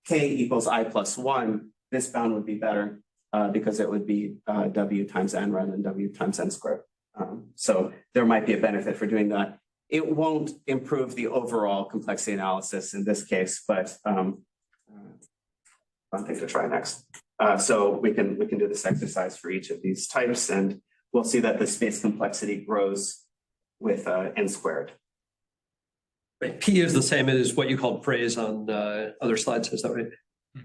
K equals I plus 1, this bound would be better because it would be W times N rather than W times N squared. So there might be a benefit for doing that. It won't improve the overall complexity analysis in this case, but fun thing to try next. So we can do this exercise for each of these types, and we'll see that the space complexity grows with N squared. Right. P is the same as what you called phrase on other slides, is that right?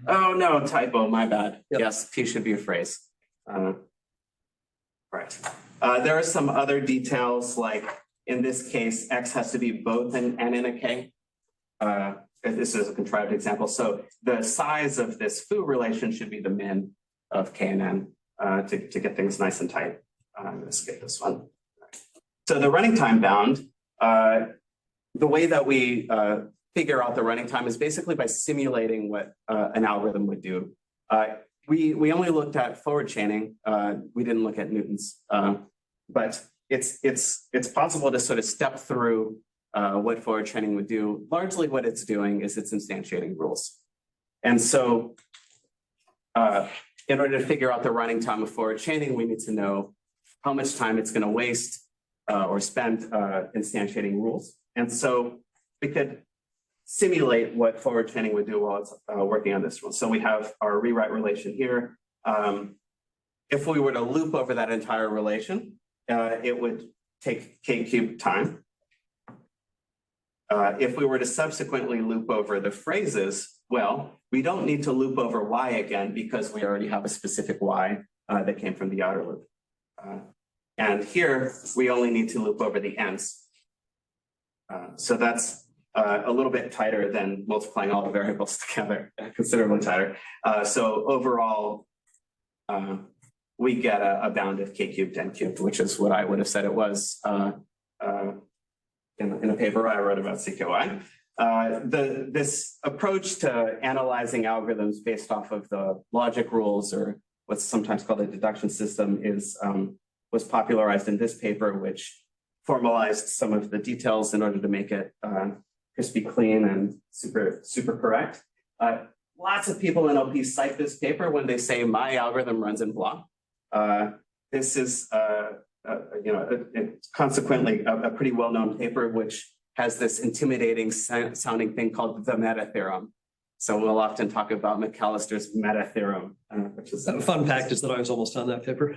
Oh no, typo, my bad. Yep. Yes, P should be a phrase. Right. There are some other details, like in this case, X has to be both an N and a K. This is a contrived example. So the size of this foo relation should be the min of K and N to get things nice and tight. I'm going to skip this one. So the running time bound, the way that we figure out the running time is basically by simulating what an algorithm would do. We only looked at forward chaining. We didn't look at Newton's, but it's possible to sort of step through what forward chaining would do. Largely what it's doing is it's instantiating rules. And so in order to figure out the running time of forward chaining, we need to know how much time it's going to waste or spend instantiating rules. And so we could simulate what forward chaining would do while it's working on this rule. So we have our rewrite relation here. If we were to loop over that entire relation, it would take K cubed time. If we were to subsequently loop over the phrases, well, we don't need to loop over Y again because we already have a specific Y that came from the outer loop. And here, we only need to loop over the N's. So that's a little bit tighter than multiplying all the variables together, considerably tighter. So overall, we get a bound of K cubed, N cubed, which is what I would have said it was in a paper I wrote about CKY. This approach to analyzing algorithms based off of the logic rules or what's sometimes called a deduction system was popularized in this paper, which formalized some of the details in order to make it crispy clean and super correct. Lots of people in OP cite this paper when they say my algorithm runs in blah. This is consequently a pretty well-known paper which has this intimidating sounding thing called the meta theorem. So we'll often talk about McAllister's meta theorem, which is a fun fact is that I was almost on that paper.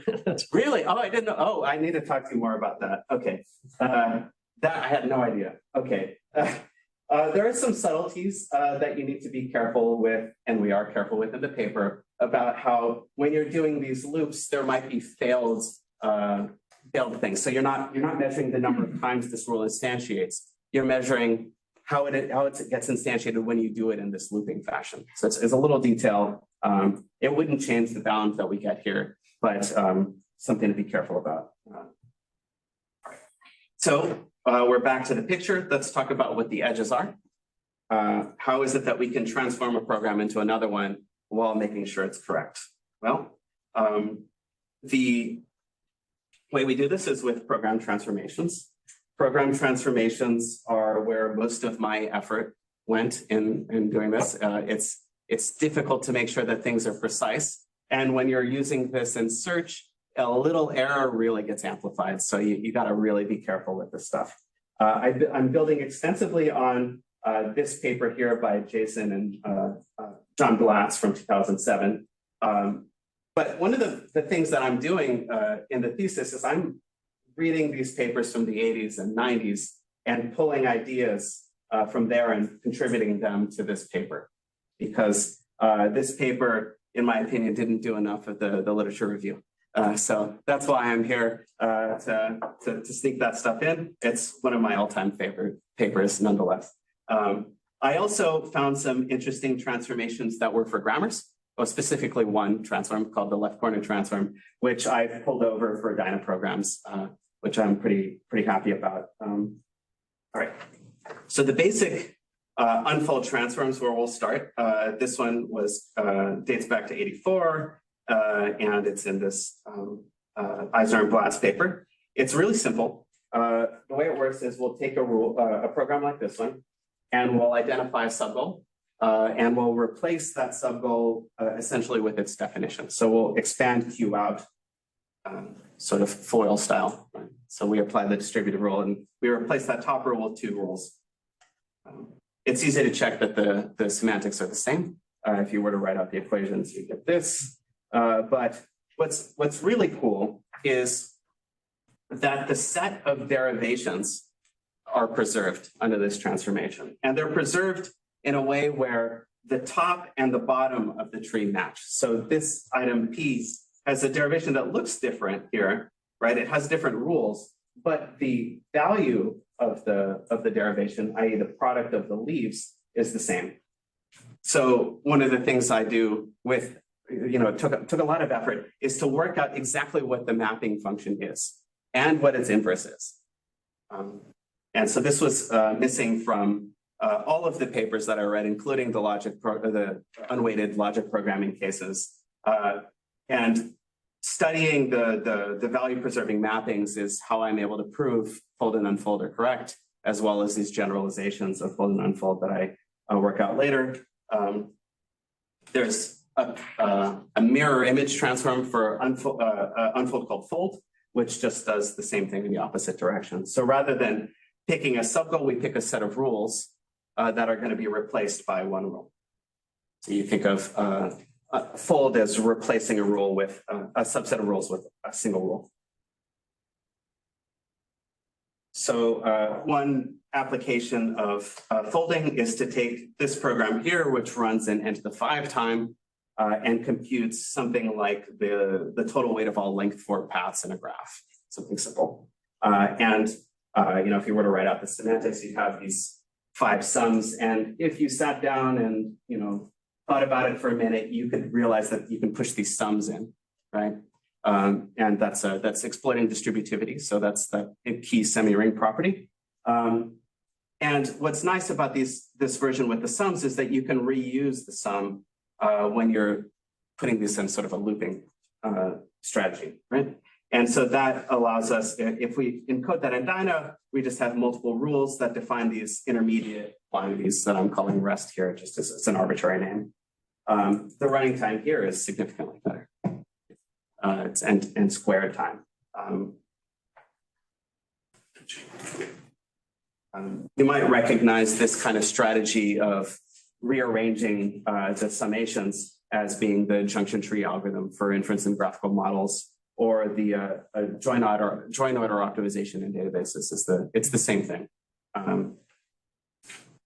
Really? Oh, I didn't know. Oh, I need to talk to you more about that. Okay. That I had no idea. Okay. There are some subtleties that you need to be careful with, and we are careful with in the paper, about how when you're doing these loops, there might be failed things. So you're not measuring the number of times this rule instantiates. You're measuring how it gets instantiated when you do it in this looping fashion. So it's a little detail. It wouldn't change the bound that we get here, but something to be careful about. So we're back to the picture. Let's talk about what the edges are. How is it that we can transform a program into another one while making sure it's correct? Well, the way we do this is with program transformations. Program transformations are where most of my effort went in doing this. It's difficult to make sure that things are precise. And when you're using this in search, a little error really gets amplified. So you got to really be careful with this stuff. I'm building extensively on this paper here by Jason and John Blatz from 2007. But one of the things that I'm doing in the thesis is I'm reading these papers from the 80s and 90s and pulling ideas from there and contributing them to this paper. Because this paper, in my opinion, didn't do enough of the literature review. So that's why I'm here to sneak that stuff in. It's one of my all-time favorite papers, nonetheless. I also found some interesting transformations that were for grammars, or specifically one transform called the left corner transform, which I've pulled over for Dyna programs, which I'm pretty happy about. All right, so the basic unfold transforms where we'll start. This one dates back to 84, and it's in this Eisner and Blatz paper. It's really simple. The way it works is we'll take a program like this one, and we'll identify a subgoal, and we'll replace that subgoal essentially with its definition. So we'll expand Q out, sort of FOIL style. Right? So we apply the distributive rule, and we replace that top rule with two rules. It's easy to check that the semantics are the same. If you were to write out the equations, you get this. But what's really cool is that the set of derivations are preserved under this transformation. And they're preserved in a way where the top and the bottom of the tree match. So this item P has a derivation that looks different here, right? It has different rules, but the value of the derivation, i.e. the product of the leaves, is the same. So one of the things I do with, took a lot of effort, is to work out exactly what the mapping function is and what its inverse is. And so this was missing from all of the papers that I read, including the unweighted logic programming cases. And studying the value preserving mappings is how I'm able to prove fold and unfold are correct, as well as these generalizations of fold and unfold that I work out later. There's a mirror image transform for unfold called fold, which just does the same thing in the opposite direction. So rather than picking a subgoal, we pick a set of rules that are going to be replaced by one rule. So you think of fold as replacing a rule with a subset of rules with a single rule. So one application of folding is to take this program here, which runs in n to the 5 time and computes something like the total weight of all length for paths in a graph, something simple. If you were to write out the semantics, you'd have these 5 sums. And if you sat down and, thought about it for a minute, you could realize that you can push these sums in, right? And that's exploiting distributivity. So that's the key semi-ring property. And what's nice about this version with the sums is that you can reuse the sum when you're putting this in sort of a looping strategy, right? And so that allows us, if we encode that in Dyna, we just have multiple rules that define these intermediate quantities that I'm calling rest here, just as it's an arbitrary name. The running time here is significantly better. It's n squared time. You might recognize this kind of strategy of rearranging the summations as being the junction tree algorithm for inference in graphical models, or the join order optimization in databases. It's the same thing.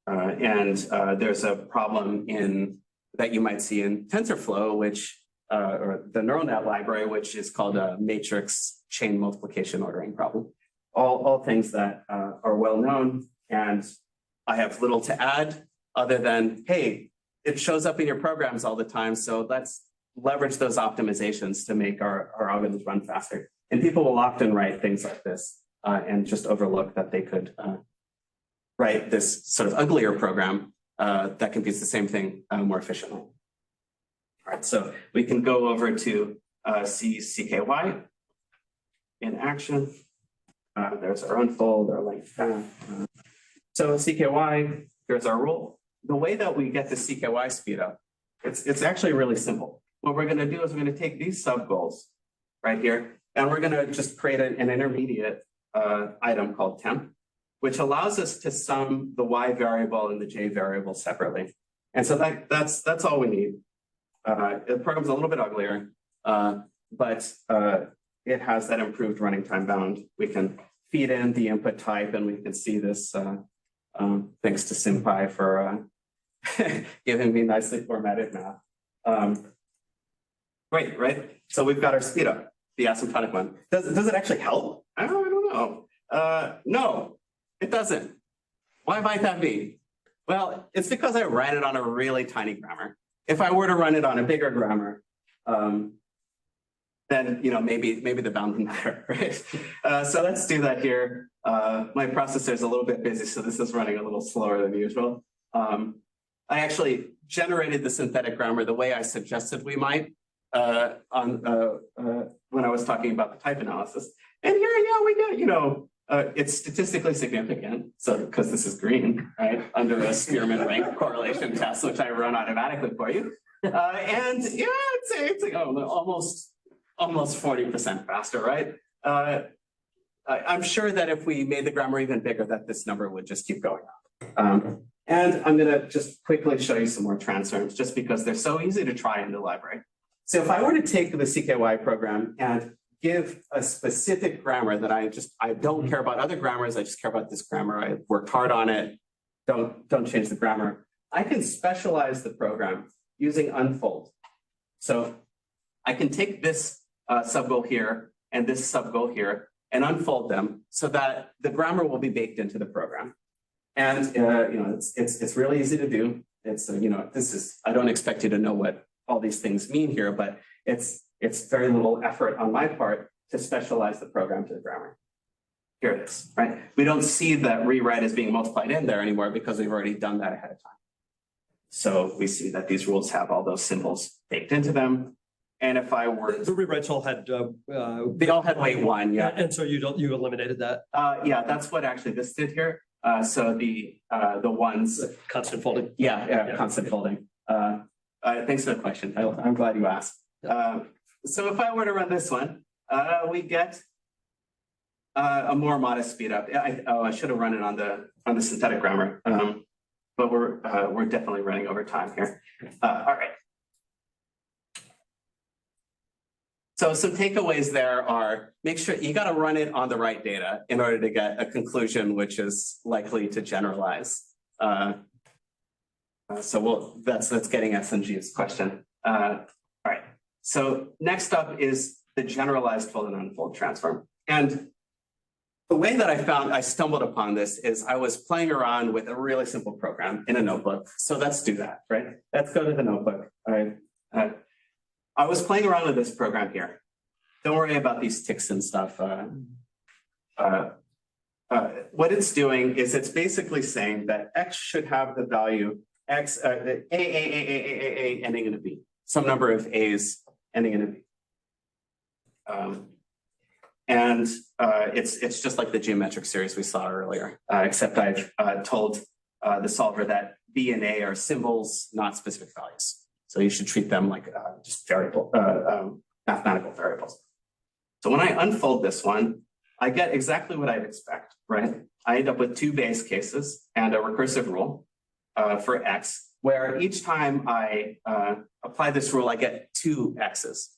There's a problem that you might see in TensorFlow, which or the neural net library, which is called a matrix chain multiplication ordering problem. All things that are well known, and I have little to add other than, hey, it shows up in your programs all the time, so let's leverage those optimizations to make our algorithms run faster. And people will often write things like this and just overlook that they could write this sort of uglier program that competes the same thing more efficiently. All right, so we can go over to see CKY in action. There's our unfold, our length path. So CKY, here's our rule. The way that we get the CKY speed up, it's actually really simple. What we're going to do is we're going to take these sub goals right here, and we're going to just create an intermediate item called temp, which allows us to sum the y variable and the j variable separately. And so that's all we need. The program's a little bit uglier, but it has that improved running time bound. We can feed in the input type, and we can see this. Thanks to SymPy for giving me nicely formatted math. Great, right? So we've got our speed up, the asymptotic one. Does it actually help? I don't know. No, it doesn't. Why might that be? Well, it's because I ran it on a really tiny grammar. If I were to run it on a bigger grammar, then maybe the bound would matter, right? So let's do that here. My processor is a little bit busy, so this is running a little slower than usual. I actually generated the synthetic grammar the way I suggested we might when I was talking about the type analysis. And here, yeah, we get, it's statistically significant. So because this is green, right, under a Spearman rank correlation test, which I run automatically for you. And yeah, it's almost 40% faster, right? I'm sure that if we made the grammar even bigger, that this number would just keep going up. And I'm going to just quickly show you some more transforms, just because they're so easy to try in the library. So if I were to take the CKY program and give a specific grammar that I don't care about other grammars, I just care about this grammar, I worked hard on it, don't change the grammar, I can specialize the program using unfold. So I can take this subgoal here and this subgoal here and unfold them so that the grammar will be baked into the program. And it's really easy to do. It's I don't expect you to know what all these things mean here, but it's very little effort on my part to specialize the program to the grammar. Here it is, right? We don't see that rewrite as being multiplied in there anymore because we've already done that ahead of time. So we see that these rules have all those symbols baked into them. And if I were the rewrites all had they all had weight 1, yeah. And so you eliminated that. Yeah, that's what actually this did here. So the ones constant folding. Yeah, constant folding. Thanks for the question. I'm glad you asked. So if I were to run this one, we get a more modest speed up. I should have run it on the synthetic grammar, but we're definitely running over time here. All right. So some takeaways there are, make sure you got to run it on the right data in order to get a conclusion which is likely to generalize. So that's getting SNG's question. All right. So next up is the generalized fold and unfold transform. And the way that I stumbled upon this is I was playing around with a really simple program in a notebook. So let's do that, right? Let's go to the notebook. All right. I was playing around with this program here. Don't worry about these ticks and stuff. What it's doing is it's basically saying that X should have the value X, A, ending in a B, some number of A's ending in a B. It's just like the geometric series we saw earlier, except I've told the solver that B and A are symbols, not specific values. So you should treat them like just mathematical variables. So when I unfold this one, I get exactly what I'd expect, right? I end up with two base cases and a recursive rule for X, where each time I apply this rule, I get two X's.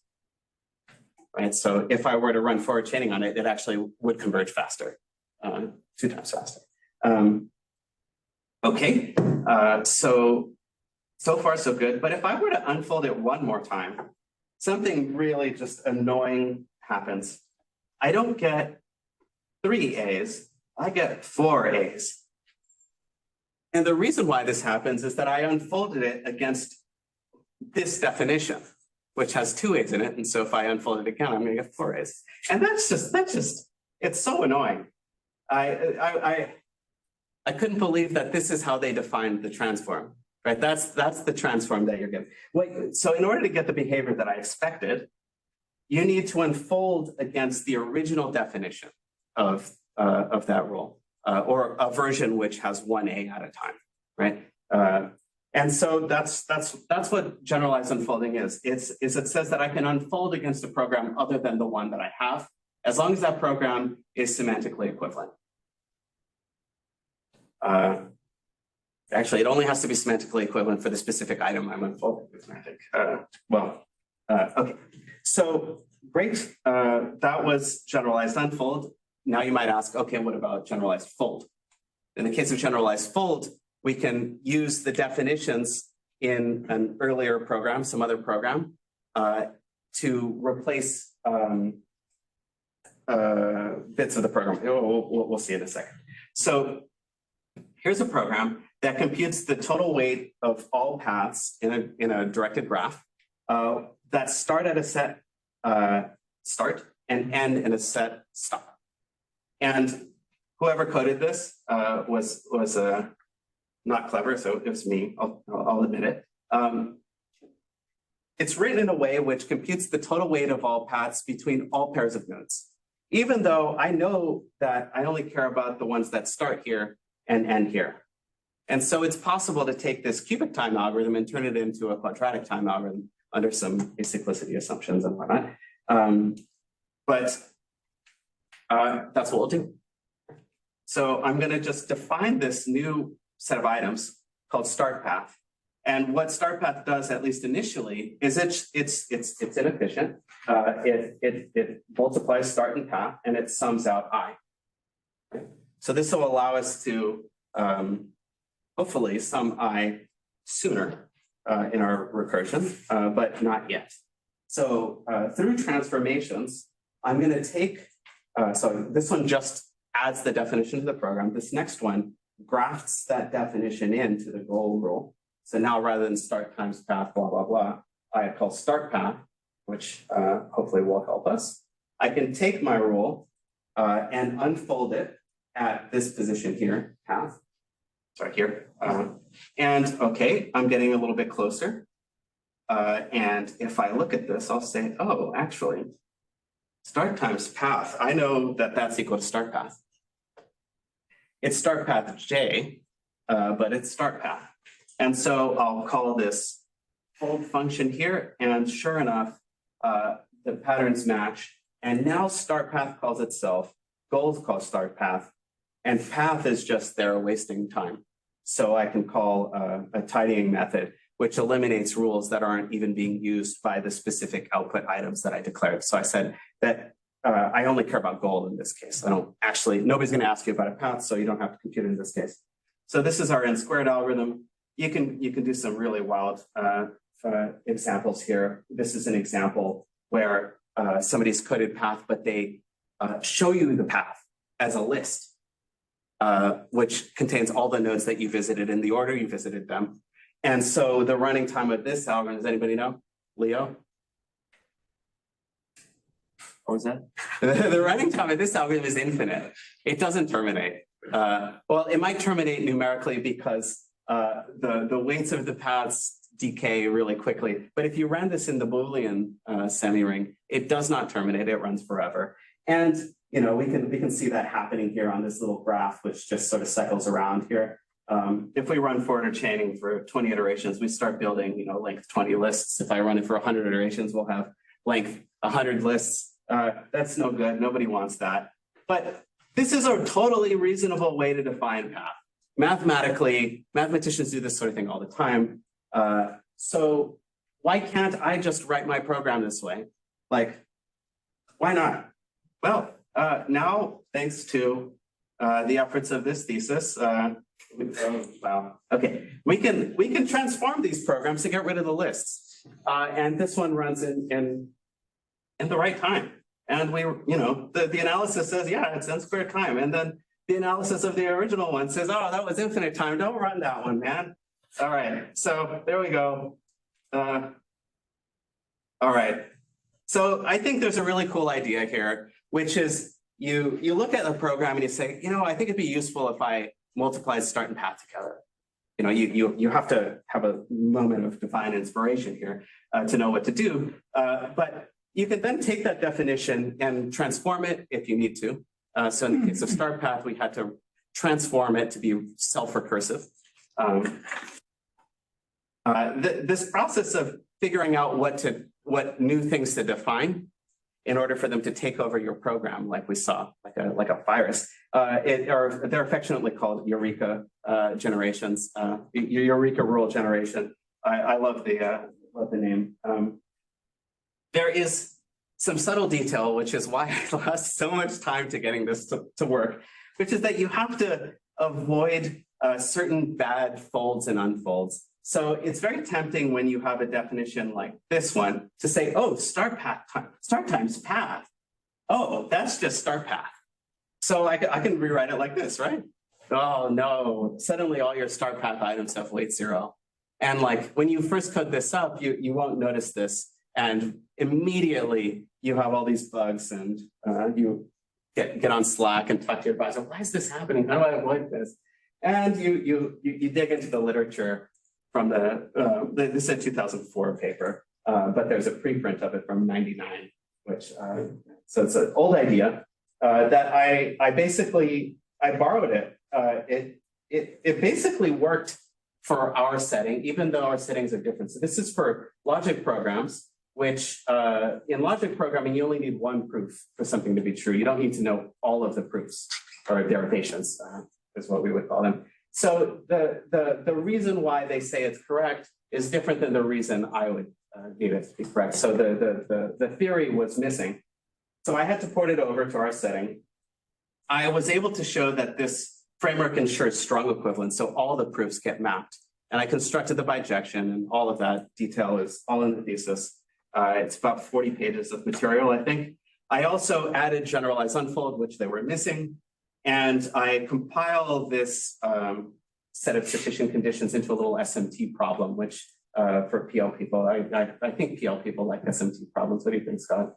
Right, so if I were to run forward chaining on it, it actually would converge faster, 2 times faster. Okay, so far so good. But if I were to unfold it one more time, something really just annoying happens. I don't get 3 A's, I get 4 A's. And the reason why this happens is that I unfolded it against this definition, which has 2 A's in it. And so if I unfold it again, I'm gonna get 4 A's. And that's just, it's so annoying. I couldn't believe that this is how they defined the transform, right? That's the transform that you're getting. Wait, so in order to get the behavior that I expected, you need to unfold against the original definition of that rule, or a version which has 1 A at a time, right? And so that's what generalized unfolding is. It says that I can unfold against a program other than the one that I have, as long as that program is semantically equivalent. Actually, it only has to be semantically equivalent for the specific item I'm unfolding with semantic. Okay, so great. That was generalized unfold. Now you might ask, okay, what about generalized fold? In the case of generalized fold, we can use the definitions in an earlier program, some other program, to replace bits of the program. We'll see in a second. So here's a program that computes the total weight of all paths in a directed graph that start at a set start and end in a set stop. And whoever coded this was not clever, so it was me, I'll admit it. It's written in a way which computes the total weight of all paths between all pairs of nodes, even though I know that I only care about the ones that start here and end here. And so it's possible to take this cubic time algorithm and turn it into a quadratic time algorithm under some acyclicity assumptions and whatnot. But that's what we'll do. So I'm going to just define this new set of items called start path. And what start path does, at least initially, is it's inefficient. It multiplies start and path, and it sums out I. So this will allow us to hopefully sum I sooner in our recursion, but not yet. So through transformations, I'm going to take, so this one just adds the definition to the program. This next one grafts that definition into the goal rule. So now rather than start times path, blah, blah, blah, I call start path, which hopefully will help us. I can take my rule and unfold it at this position here, path, sorry, here. And okay, I'm getting a little bit closer. And if I look at this, I'll say, oh, actually, start times path. I know that that's equal to start path. It's start path J, but it's start path. And so I'll call this fold function here. And sure enough, the patterns match. And now start path calls itself, goals call start path, and path is just there wasting time. So I can call a tidying method, which eliminates rules that aren't even being used by the specific output items that I declared. So I said that I only care about goal in this case. I don't actually, nobody's going to ask you about a path, so you don't have to compute it in this case. So this is our n squared algorithm. You can do some really wild examples here. This is an example where somebody's coded path, but they show you the path as a list, which contains all the nodes that you visited in the order you visited them. And so the running time of this algorithm, does anybody know? Leo? What was that? The running time of this algorithm is infinite. It doesn't terminate. Well, it might terminate numerically because the weights of the paths decay really quickly. But if you ran this in the Boolean semi-ring, it does not terminate, it runs forever. And you know, we can see that happening here on this little graph, which just sort of cycles around here. If we run forward chaining for 20 iterations, we start building, you know, length 20 lists. If I run it for 100 iterations, we'll have length 100 lists. That's no good. Nobody wants that. But this is a totally reasonable way to define path. Mathematically, mathematicians do this sort of thing all the time. So why can't I just write my program this way? Like, why not? Well, now, thanks to the efforts of this thesis, wow. Okay, we can transform these programs to get rid of the lists, and this one runs in the right time. And we, you know, the analysis says, yeah, it's n squared time, and then the analysis of the original one says, oh, that was infinite time. Don't run that one, man. All right, so there we go. All right, so I think there's a really cool idea here, which is you look at the program and you say, you know, I think it'd be useful if I multiplied start and path together. You know, you have to have a moment of divine inspiration here to know what to do. But you can then take that definition and transform it if you need to. So in the case of start path, we had to transform it to be self-recursive. This process of figuring out what new things to define in order for them to take over your program, like we saw, like a virus, they're affectionately called Eureka generations, Eureka rule generation. I love the name. There is some subtle detail, which is why I lost so much time to getting this to work, which is that you have to avoid certain bad folds and unfolds. So it's very tempting when you have a definition like this one to say, oh, start times path. Oh, that's just start path. So I can rewrite it like this, right? Oh no, suddenly all your start path items have weight 0. And like when you first code this up, you won't notice this. And immediately you have all these bugs and you get on Slack and talk to your advisor, why is this happening? How do I avoid this? And you dig into the literature from this is a 2004 paper, but there's a preprint of it from '99, which, so it's an old idea that I borrowed it. It basically worked for our setting, even though our settings are different. So this is for logic programs, which in logic programming, you only need one proof for something to be true. You don't need to know all of the proofs or derivations, is what we would call them. So the reason why they say it's correct is different than the reason I would need it to be correct. So the theory was missing. So I had to port it over to our setting. I was able to show that this framework ensures strong equivalence, so all the proofs get mapped. And I constructed the bijection, and all of that detail is all in the thesis. It's about 40 pages of material, I think. I also added generalized unfold, which they were missing. And I compile this set of sufficient conditions into a little SMT problem, which for PL people, I think PL people like SMT problems. What do you think, Scott?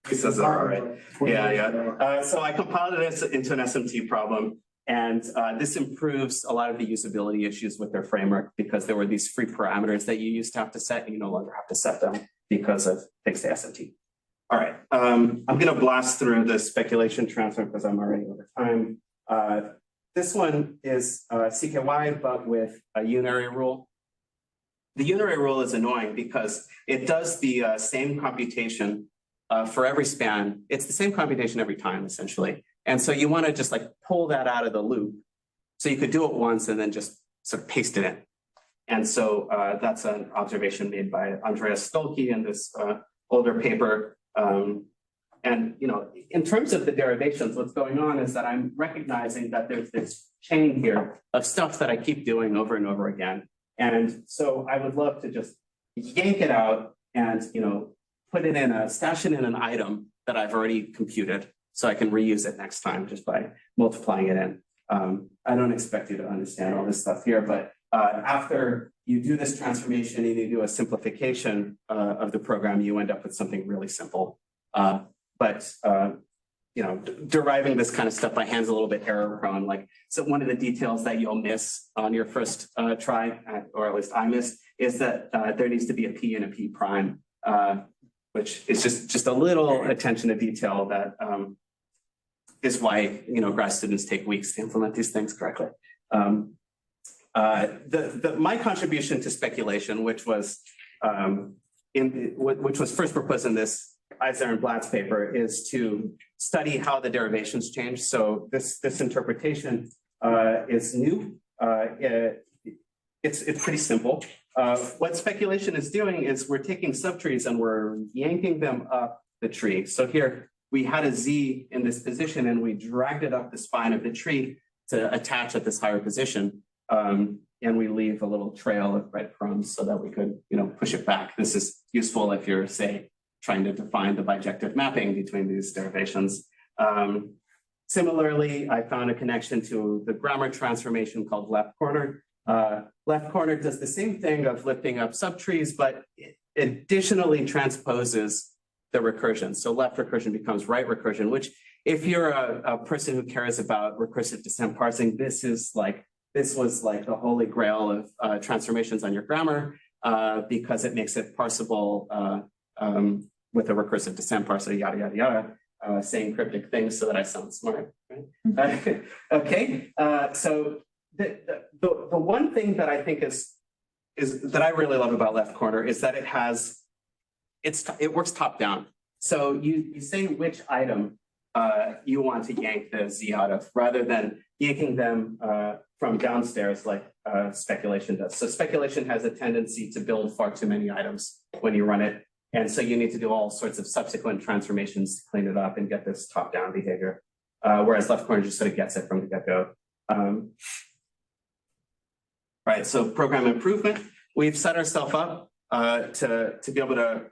He says they're all right. Yeah. So I compiled it into an SMT problem. And this improves a lot of the usability issues with their framework because there were these free parameters that you used to have to set, and you no longer have to set them because of thanks to SMT. All right, I'm going to blast through the speculation transfer because I'm already over time. This one is CKY, but with a unary rule. The unary rule is annoying because it does the same computation for every span. It's the same computation every time, essentially. And so you want to just like pull that out of the loop. So you could do it once and then just sort of paste it in. And so that's an observation made by Andreas Stolke in this older paper. And you know, in terms of the derivations, what's going on is that I'm recognizing that there's this chain here of stuff that I keep doing over and over again. And so I would love to just yank it out and, you know, put it in stash it in an item that I've already computed so I can reuse it next time just by multiplying it in. I don't expect you to understand all this stuff here, but after you do this transformation and you do a simplification of the program, you end up with something really simple. You deriving this kind of stuff by hand is a little bit error prone. Like, so one of the details that you'll miss on your first try, or at least I missed, is that there needs to be a P and a P prime, which is just a little attention to detail that is why, grad students take weeks to implement these things correctly. My contribution to speculation, which was first proposed in this Eisner and Blatt's paper, is to study how the derivations change. So this interpretation is new. It's pretty simple. What speculation is doing is we're taking subtrees and we're yanking them up the tree. So here we had a Z in this position and we dragged it up the spine of the tree to attach at this higher position. And we leave a little trail of breadcrumbs so that we could, push it back. This is useful if you're, say, trying to define the bijective mapping between these derivations. Similarly, I found a connection to the grammar transformation called left corner. Left corner does the same thing of lifting up subtrees, but it additionally transposes the recursion. So left recursion becomes right recursion, which if you're a person who cares about recursive descent parsing, this was like the holy grail of transformations on your grammar because it makes it parsable with a recursive descent parser, yada, yada, yada, saying cryptic things so that I sound smart. Right? Okay, so the one thing that I think is that I really love about left corner is that it works top down. So you say which item you want to yank the Z out of rather than yanking them from downstairs like speculation does. So speculation has a tendency to build far too many items when you run it. And so you need to do all sorts of subsequent transformations to clean it up and get this top-down behavior. Whereas left corner just sort of gets it from the get-go. Right, so program improvement. We've set ourselves up to be able to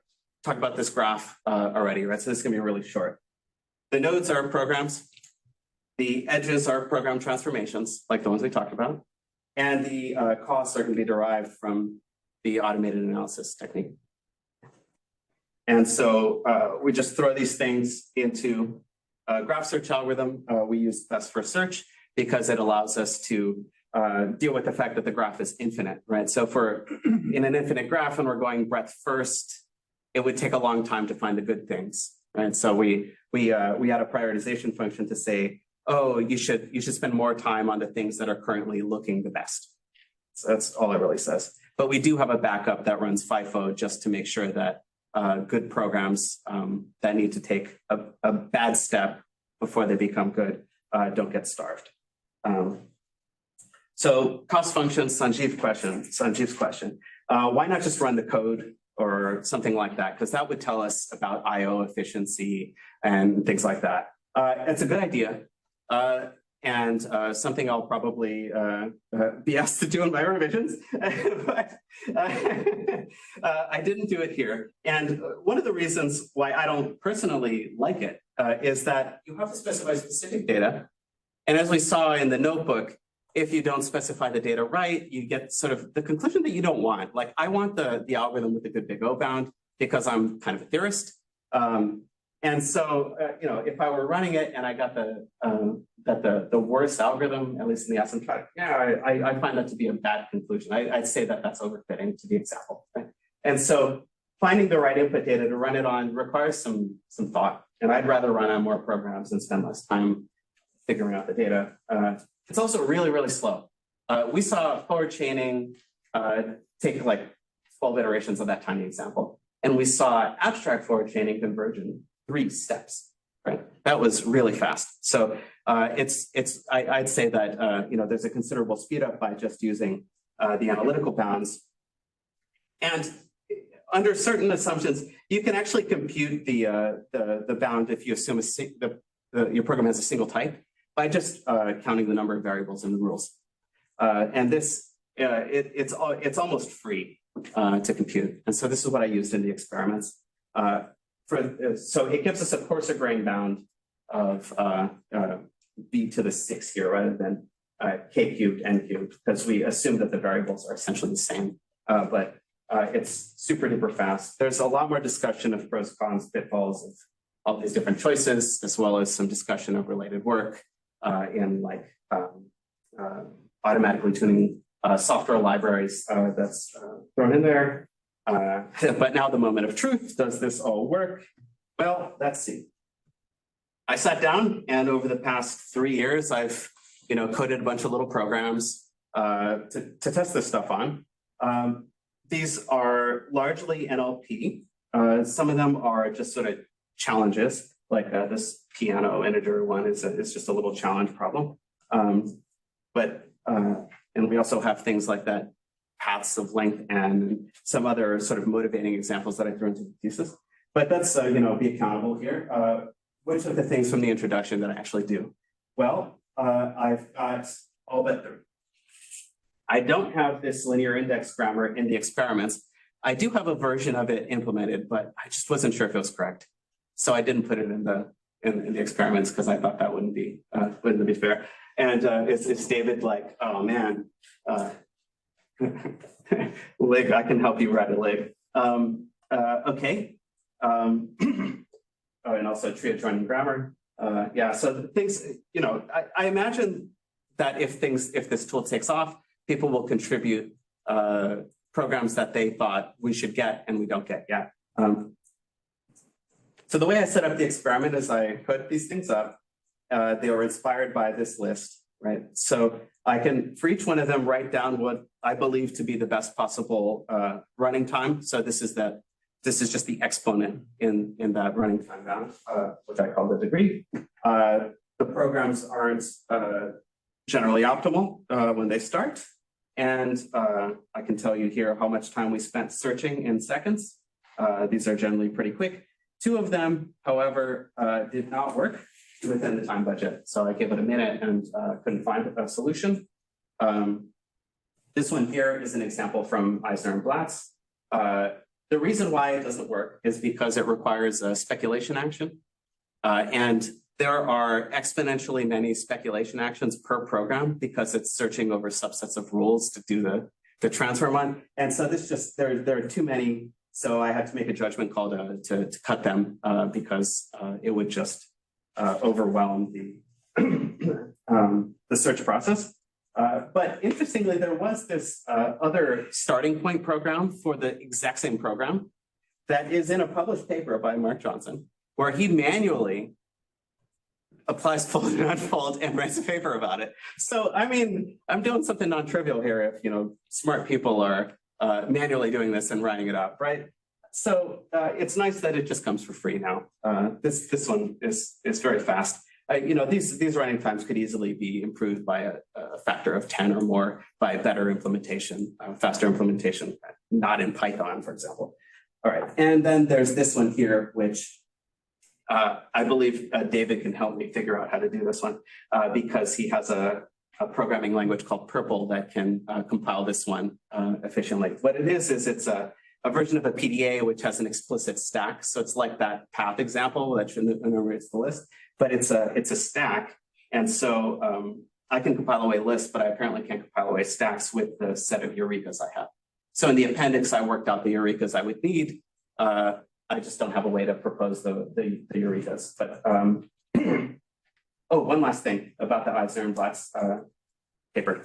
talk about this graph already, right? So this is gonna be really short. The nodes are programs. The edges are program transformations, like the ones we talked about. And the costs are gonna be derived from the automated analysis technique. And so we just throw these things into a graph search algorithm. We use best first search because it allows us to deal with the fact that the graph is infinite, right? So for in an infinite graph, when we're going breadth first, it would take a long time to find the good things, right? So we had a prioritization function to say, oh, you should spend more time on the things that are currently looking the best. So that's all it really says. But we do have a backup that runs FIFO just to make sure that good programs that need to take a bad step before they become good don't get starved. So cost functions, Sanjeev's question. Why not just run the code or something like that? Because that would tell us about IO efficiency and things like that. It's a good idea. And something I'll probably be asked to do in my revisions, but I didn't do it here. And one of the reasons why I don't personally like it is that you have to specify specific data. And as we saw in the notebook, if you don't specify the data right, you get sort of the conclusion that you don't want. Like I want the algorithm with the good big O bound because I'm kind of a theorist. And so, if I were running it and I got the worst algorithm, at least in the asymptotic, I find that to be a bad conclusion. I'd say that that's overfitting to the example. Right? And so finding the right input data to run it on requires some thought. And I'd rather run on more programs and spend less time figuring out the data. It's also really, really slow. We saw forward chaining take like 12 iterations of that tiny example. And we saw abstract forward chaining conversion 3 steps, right? That was really fast. So I'd say that, there's a considerable speed up by just using the analytical bounds. And under certain assumptions, you can actually compute the bound if you assume your program has a single type by just counting the number of variables in the rules. And this, it's almost free to compute. And so this is what I used in the experiments. So it gives us a coarser grain bound of b to the 6 here rather than k cubed, n cubed, because we assume that the variables are essentially the same. But it's super duper fast. There's a lot more discussion of pros, cons, pitfalls of all these different choices, as well as some discussion of related work in like automatically tuning software libraries that's thrown in there. But now the moment of truth, does this all work? Well, let's see. I sat down and over the past 3 years, I've coded a bunch of little programs to test this stuff on. These are largely NLP. Some of them are just sort of challenges, like this piano integer one is just a little challenge problem. And we also have things like that, paths of length and some other sort of motivating examples that I threw into the thesis. But that's, be accountable here. Which of the things from the introduction that I actually do? Well, I've got all but 3. I don't have this linear index grammar in the experiments. I do have a version of it implemented, but I just wasn't sure if it was correct. So I didn't put it in the experiments because I thought that wouldn't be fair. And it's David like, oh man, Lig, I can help you write a Lig. Okay. Oh, and also tree adjoining grammar. Yeah, so the things, I imagine that if this tool takes off, people will contribute programs that they thought we should get and we don't get yet. So the way I set up the experiment is I put these things up. They were inspired by this list, right? So I can, for each one of them, write down what I believe to be the best possible running time. So this is just the exponent in that running time bound, which I call the degree. The programs aren't generally optimal when they start. And I can tell you here how much time we spent searching in seconds. These are generally pretty quick. 2 of them, however, did not work within the time budget. So I gave it a minute and couldn't find a solution. This one here is an example from Eisner and Blatz. The reason why it doesn't work is because it requires a speculation action. And there are exponentially many speculation actions per program because it's searching over subsets of rules to do the transform on. And so there are too many. So I had to make a judgment call to cut them because it would just overwhelm the search process. But interestingly, there was this other starting point program for the exact same program that is in a published paper by Mark Johnson, where he manually applies fold and unfold and writes a paper about it. So, I mean, I'm doing something non-trivial here if, smart people are manually doing this and writing it up, right? So it's nice that it just comes for free now. This one is very fast. These running times could easily be improved by a factor of 10 or more by better implementation, faster implementation, not in Python, for example. All right, and then there's this one here, which I believe David can help me figure out how to do this one because he has a programming language called Purple that can compile this one efficiently. What it is it's a version of a PDA which has an explicit stack. So it's like that path example that enumerates the list, but it's a stack. And so I can compile away lists, but I apparently can't compile away stacks with the set of eurekas I have. So in the appendix, I worked out the eurekas I would need. I just don't have a way to propose the eurekas. But oh, one last thing about the Eisner and Blatz paper.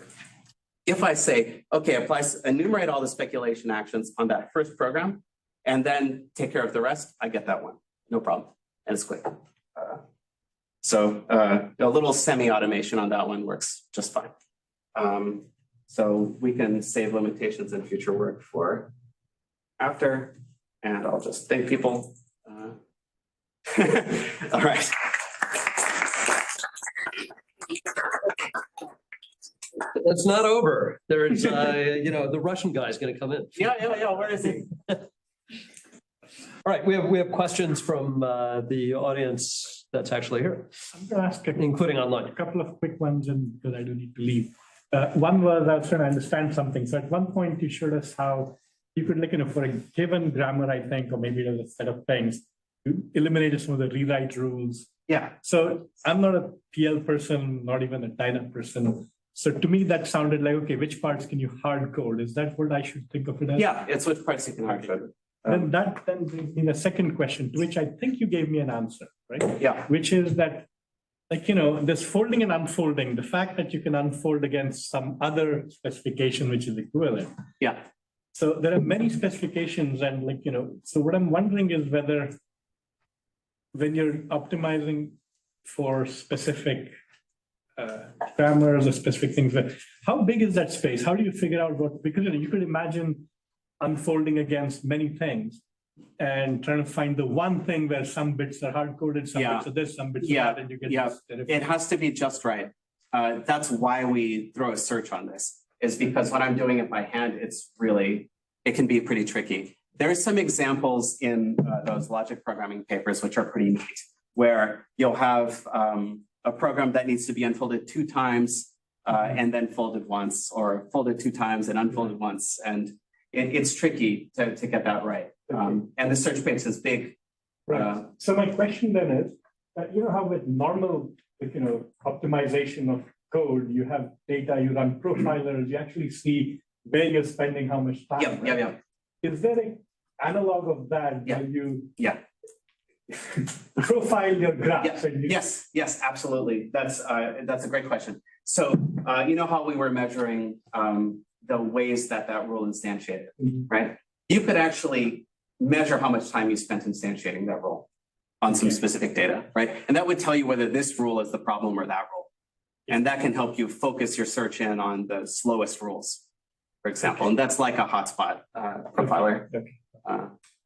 If I say, okay, enumerate all the speculation actions on that first program, and then take care of the rest, I get that one, no problem, and it's quick. So a little semi-automation on that one works just fine. So we can save limitations in future work for after, and I'll just thank people. All right. It's not over. There's, the Russian guy's going to come in. Yeah. Where is he? All right, we have questions from the audience that's actually here, I'm going to ask including online. a couple of quick ones, and because I do need to leave. One was I was trying to understand something. So at one point you showed us how you could for a given grammar, I think, or maybe it was a set of things, you eliminated some of the rewrite rules. Yeah. So I'm not a PL person, not even a Dyna person. So to me, that sounded like, okay, which parts can you hard code? Is that what I should think of it as? Yeah, it's which parts you can hard code. Then brings me the second question, to which I think you gave me an answer, right? Yeah. Which is that, like, this folding and unfolding, the fact that you can unfold against some other specification which is equivalent. Yeah. So there are many specifications and so what I'm wondering is whether when you're optimizing for specific grammars or specific things, how big is that space? How do you figure out what, because you could imagine unfolding against many things and trying to find the one thing where some bits are hard-coded, some bits are this, some bits are that, and you get this. It has to be just right. That's why we throw a search on this, is because when I'm doing it by hand, it can be pretty tricky. There are some examples in those logic programming papers, which are pretty neat, where you'll have a program that needs to be unfolded 2 times and then folded once, or folded 2 times and unfolded once. And it's tricky to get that right. And the search space is big. Right. So my question then is, how with normal, optimization of code, you have data, you run profilers, you actually see where you're spending how much time. Yeah. Is there an analog of that where you profile your graphs? Yes, absolutely. That's a great question. So you know how we were measuring the ways that rule instantiated, right? You could actually measure how much time you spent instantiating that rule on some specific data, right? And that would tell you whether this rule is the problem or that rule. And that can help you focus your search in on the slowest rules, for example. And that's like a hotspot profiler.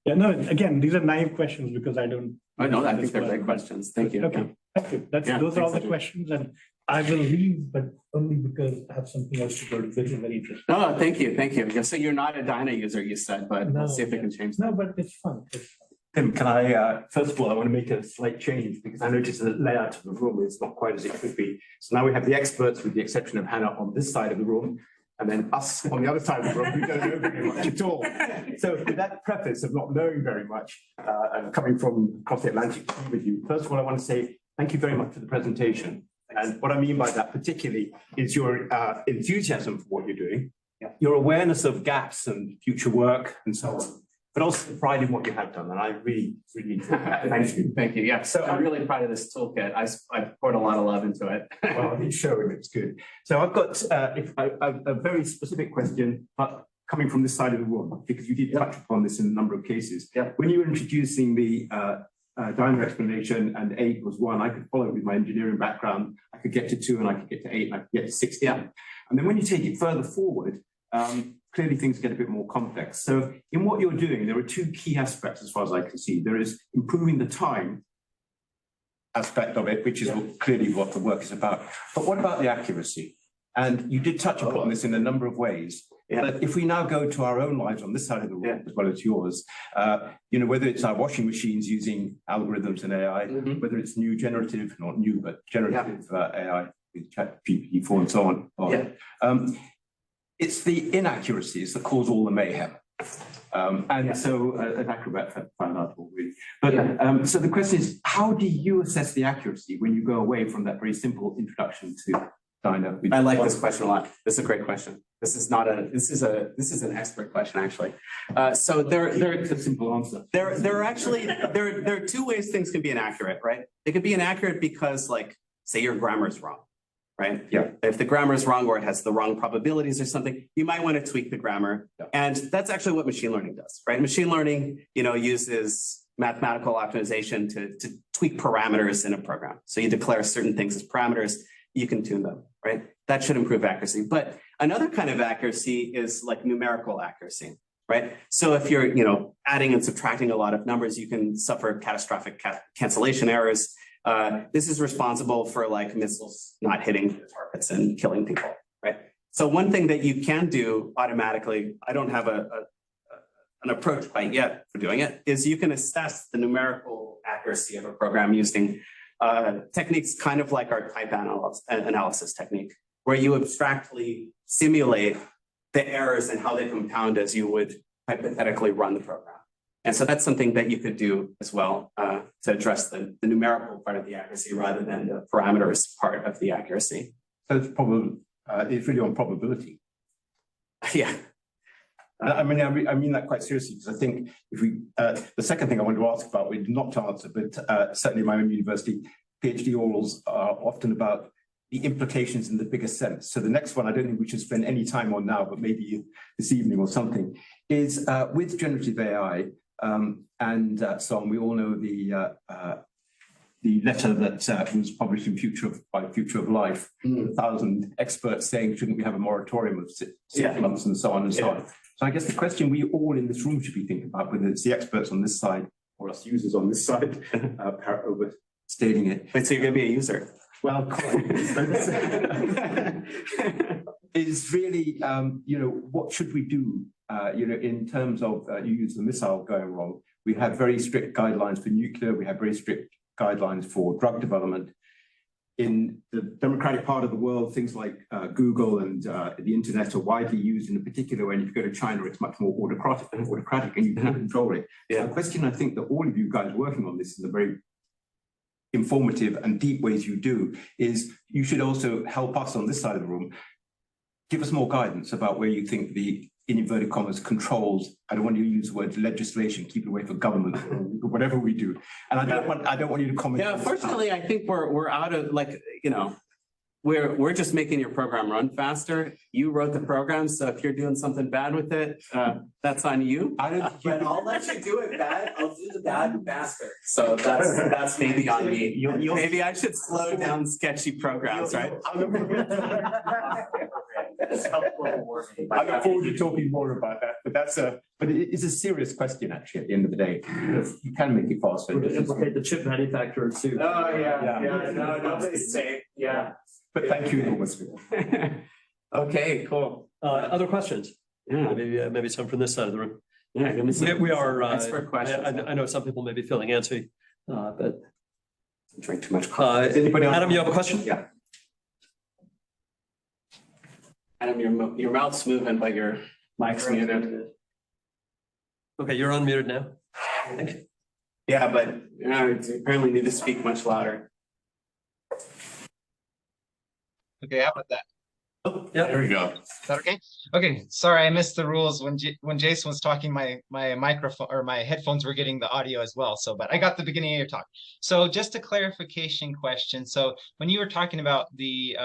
Again, these are naive questions because I don't. I know, I think they're great questions. Thank you. Okay, thank you. Those are all the questions, and I will leave, but only because I have something else to go to. This is very interesting. Oh, thank you. So you're not a Dyna user, you said, but we'll see if we can change that. No, but it's fun. Tim, can I, first of all, I want to make a slight change because I noticed the layout of the room is not quite as it could be. So now we have the experts, with the exception of Hannah, on this side of the room, and then us on the other side of the room who don't know very much at all. So with that preface of not knowing very much, and coming from across the Atlantic to be with you, first of all, I want to say thank you very much for the presentation. And what I mean by that particularly is your enthusiasm for what you're doing, your awareness of gaps and future work and so on, but also the pride in what you have done. And I really enjoy that. Thank you. Thank you. Yeah. So I'm really proud of this toolkit. I poured a lot of love into it. Well, I did show him it's good. So I've got a very specific question, but coming from this side of the room, because you did touch upon this in a number of cases. Yeah. When you were introducing the Dyna explanation and 8 was 1, I could follow it with my engineering background. I could get to 2 and I could get to 8 and I could get to 16. Yeah. And then when you take it further forward, clearly things get a bit more complex. So in what you're doing, there are 2 key aspects as far as I can see. There is improving the time aspect of it, which is clearly what the work is about. But what about the accuracy? And you did touch upon this in a number of ways. Yeah. But if we now go to our own lives on this side of the room, as well as yours, whether it's our washing machines using algorithms and AI, whether it's new generative, not new, but generative AI with ChatGPT-4 and so on. It's the inaccuracies that cause all the mayhem. So an acrobat found out already. But so the question is, how do you assess the accuracy when you go away from that very simple introduction to Dyna? I like this question a lot. This is a great question. This is an expert question, actually. So it's a simple answer. There are 2 ways things can be inaccurate, right? They could be inaccurate because, like, say your grammar is wrong, right? Yeah. If the grammar is wrong or it has the wrong probabilities or something, you might want to tweak the grammar. Yeah. And that's actually what machine learning does, right? Machine learning, uses mathematical optimization to tweak parameters in a program. So you declare certain things as parameters, you can tune them, right? That should improve accuracy. But another kind of accuracy is like numerical accuracy, right? So if you're, adding and subtracting a lot of numbers, you can suffer catastrophic cancellation errors. This is responsible for like missiles not hitting targets and killing people, right? So one thing that you can do automatically, I don't have an approach quite yet for doing it, is you can assess the numerical accuracy of a program using techniques kind of like our type analysis technique, where you abstractly simulate the errors and how they compound as you would hypothetically run the program. And so that's something that you could do as well to address the numerical part of the accuracy rather than the parameters part of the accuracy. So it's really on probability. Yeah. I mean that quite seriously, because I think if we, the second thing I wanted to ask about, we did not answer, but certainly my own university PhD orals are often about the implications in the bigger sense. So the next one, I don't think we should spend any time on now, but maybe this evening or something, is with generative AI and so on. We all know the letter that was published in by Future of Life, 1,000 experts saying, shouldn't we have a moratorium of 6 months and so on and so on. So I guess the question we all in this room should be thinking about, whether it's the experts on this side or us users on this side, overstating it. Wait, so you're going to be a user? Well, is really, what should we do, in terms of, you use the missile going wrong. We have very strict guidelines for nuclear. We have very strict guidelines for drug development. In the democratic part of the world, things like Google and the internet are widely used in a particular way. And if you go to China, it's much more autocratic and you can control it. Yeah. So the question I think that all of you guys working on this in a very informative and deep ways you do is you should also help us on this side of the room, give us more guidance about where you think the, in inverted commas, controls, I don't want you to use the word legislation, keep it away from government, or whatever we do. And I don't want you to comment. Yeah, fortunately, I think we're out of, like, we're just making your program run faster. You wrote the program, so if you're doing something bad with it, that's on you. But I'll let you do it bad. I'll do the bad faster. So that's maybe on me. Maybe I should slow down sketchy programs, right? I look forward to talking more about that, but it's a serious question actually at the end of the day. You can make it faster. Implicate the chip manufacturer too. Oh yeah. No, nobody's safe. Yeah. But thank you enormously. Okay, cool. Other questions? Yeah. Maybe some from this side of the room. Yeah, give me some We are, expert questions. I know some people may be feeling antsy, but Drink too much coffee. Adam, you have a question? Yeah. Adam, your mouth's moving, but your mic's muted. Okay, you're unmuted now. I think. Yeah, but you apparently need to speak much louder. Okay, how about that? Oh, yeah. There we go. Is that okay? Okay, sorry, I missed the rules when Jason was talking. My microphone or my headphones were getting the audio as well. So, but I got the beginning of your talk. So, just a clarification question. So, when you were talking about the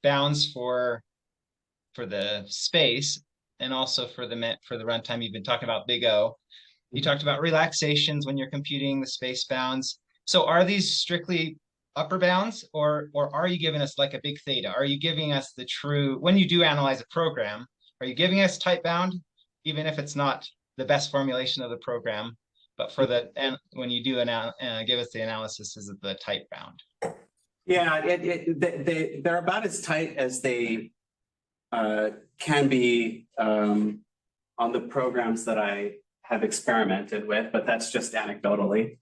bounds for the space and also for the runtime, you've been talking about big O. You talked about relaxations when you're computing the space bounds. So, are these strictly upper bounds, or are you giving us like a big theta? Are you giving us the true, when you do analyze a program, are you giving us type bound, even if it's not the best formulation of the program, but for the, and when you do give us the analysis, is it the type bound? Yeah, they're about as tight as they can be on the programs that I have experimented with, but that's just anecdotally.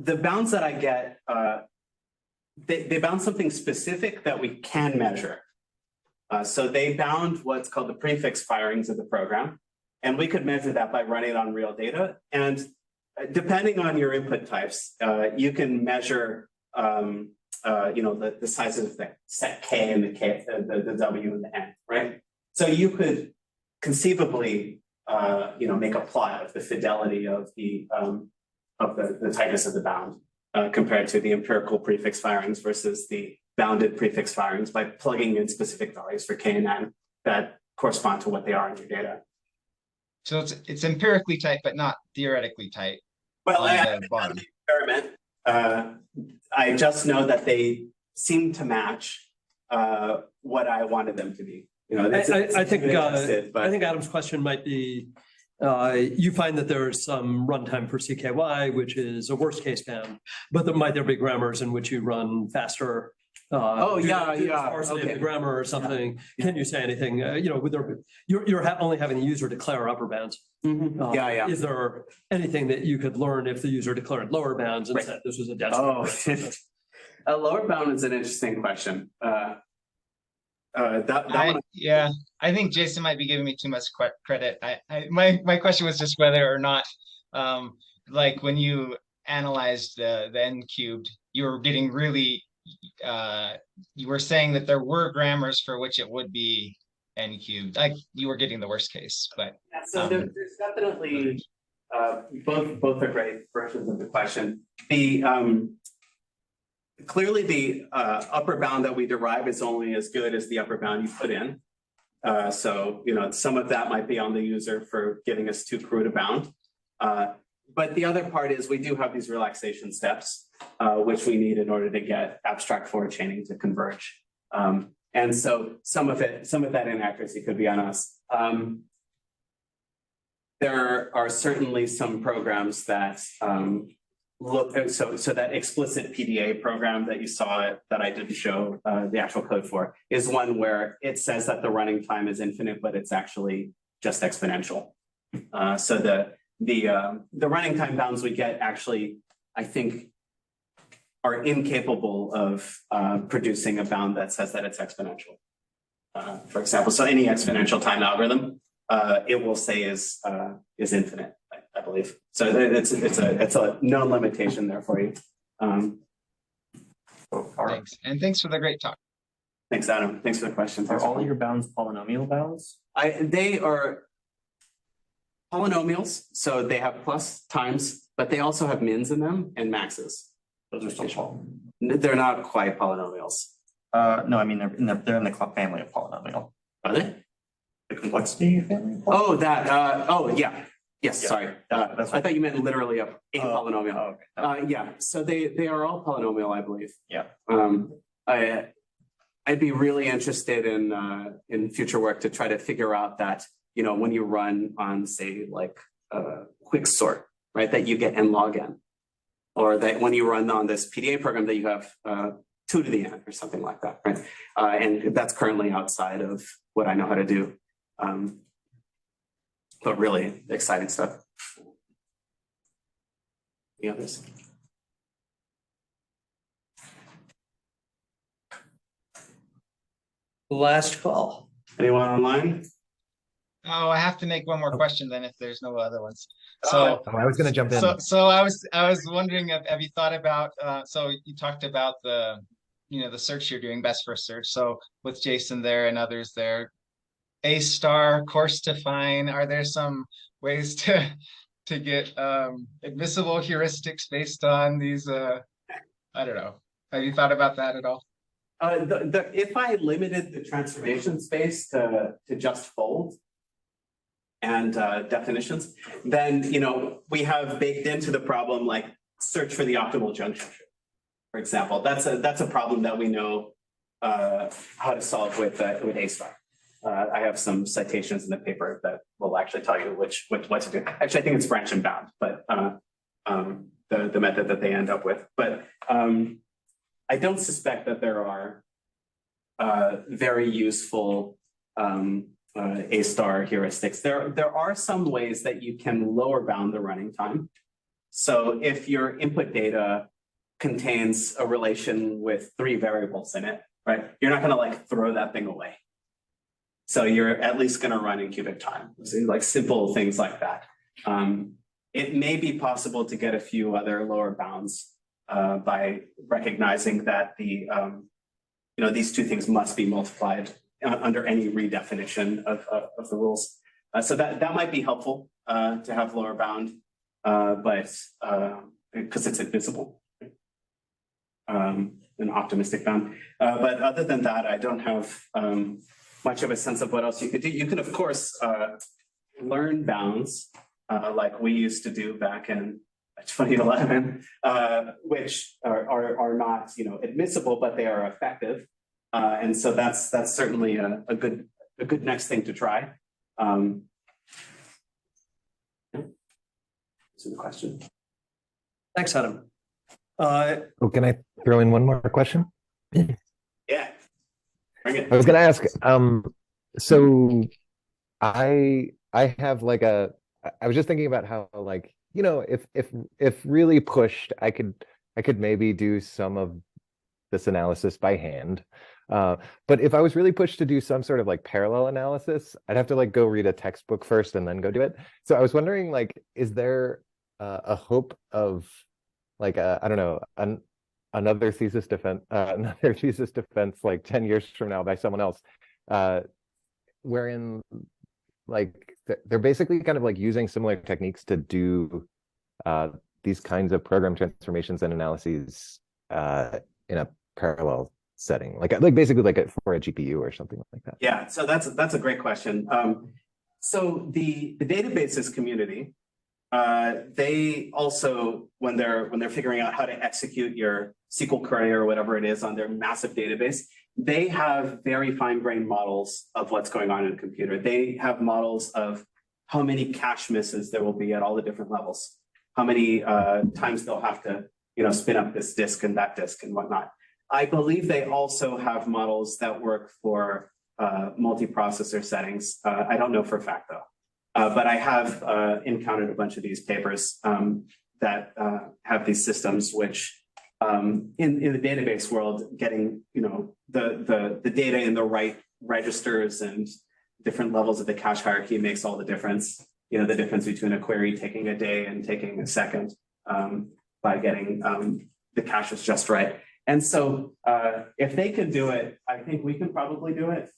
The bounds that I get, they bound something specific that we can measure. So they bound what's called the prefix firings of the program, and we could measure that by running it on real data. And depending on your input types, you can measure, the sizes of the set K and the W and the N, right? So you could conceivably, make a plot of the fidelity of the tightness of the bound compared to the empirical prefix firings versus the bounded prefix firings by plugging in specific values for K and N that correspond to what they are in your data. So it's empirically tight, but not theoretically tight. Well, I haven't done the experiment. I just know that they seem to match what I wanted them to be. I think Adam's question might be, you find that there's some runtime for CKY, which is a worst case bound, but might there be grammars in which you run faster? Okay. The grammar or something. Yeah. Can you say anything? You're only having the user declare upper bounds. Mm-hmm. Is there anything that you could learn if the user declared lower bounds and said this was a decimal? A lower bound is an interesting question. I think Jason might be giving me too much credit. My question was just whether or not, like when you analyzed the n cubed, you were getting really, you were saying that there were grammars for which it would be n cubed. Like you were getting the worst case, but Yeah, so there's definitely both are great versions of the question. The clearly the upper bound that we derive is only as good as the upper bound you put in. So some of that might be on the user for giving us too crude a bound. But the other part is we do have these relaxation steps, which we need in order to get abstract forward chaining to converge. And so some of that inaccuracy could be on us. There are certainly some programs that look, so that explicit PDA program that you saw that I didn't show the actual code for is one where it says that the running time is infinite, but it's actually just exponential. So the running time bounds we get actually, I think, are incapable of producing a bound that says that it's exponential. For example, so any exponential time algorithm, it will say is infinite, I believe. So it's a known limitation there for you. thanks. And thanks for the great talk. Thanks, Adam. Thanks for the question. Are all your bounds polynomial bounds? They are polynomials, so they have plus times, but they also have mins in them and maxes. Those are still poly. They're not quite polynomials. No, I mean, they're in the family of polynomial. Are they? The complexity family? Oh, that, oh, yeah. Yes, Yeah. sorry. That's I thought you meant literally a polynomial. Oh, okay. Yeah, so they are all polynomial, I believe. Yeah. I'd be really interested in future work to try to figure out that, when you run on, say, like quick sort, right, that you get n log n, or that when you run on this PDA program that you have 2 to the n or something like that, right? And that's currently outside of what I know how to do. But really exciting stuff. Any others? Last call. Anyone online? Oh, I have to make one more question then if there's no other ones. So I was going to jump in. So I was wondering, have you thought about, so you talked about the search you're doing, best first search. So with Jason there and others there, A star, course define, are there some ways to get admissible heuristics based on these, I don't know. Have you thought about that at all? If I limited the transformation space to just fold and definitions, then we have baked into the problem like search for the optimal junction tree, for example. That's a problem that we know how to solve with A star. I have some citations in the paper that will actually tell you what to do. Actually, I think it's branch and bound, but the method that they end up with. But I don't suspect that there are very useful A star heuristics. There are some ways that you can lower bound the running time. So if your input data contains a relation with 3 variables in it, right? You're not going to like throw that thing away. So you're at least going to run in cubic time. So like simple things like that. It may be possible to get a few other lower bounds by recognizing that these 2 things must be multiplied under any redefinition of the rules. So that might be helpful to have lower bound, but because it's invisible, an optimistic bound. But other than that, I don't have much of a sense of what else you could do. You can, of course, learn bounds like we used to do back in 2011, which are not admissible, but they are effective, and so that's certainly a good next thing to try. So the question. Thanks, Adam. Can I throw in one more question? Yeah. Bring it. I was going to ask, so I have like I was just thinking about how like, if really pushed, I could maybe do some of this analysis by hand. But if I was really pushed to do some sort of like parallel analysis, I'd have to like go read a textbook first and then go do it. So I was wondering, like, is there a hope of like, I don't know, another thesis defense like 10 years from now by someone else, wherein like they're basically kind of like using similar techniques to do these kinds of program transformations and analyses in a parallel setting, like basically like for a GPU or something like that. Yeah, so that's a great question. So the databases community, they also, when they're figuring out how to execute your SQL query or whatever it is on their massive database, they have very fine-grained models of what's going on in a computer. They have models of how many cache misses there will be at all the different levels, how many times they'll have to, spin up this disk and that disk and whatnot. I believe they also have models that work for multiprocessor settings. I don't know for a fact though, but I have encountered a bunch of these papers that have these systems which in the database world, getting the data in the right registers and different levels of the cache hierarchy makes all the difference. The difference between a query taking a day and taking a second by getting the caches just right. And so if they can do it, I think we can probably do it.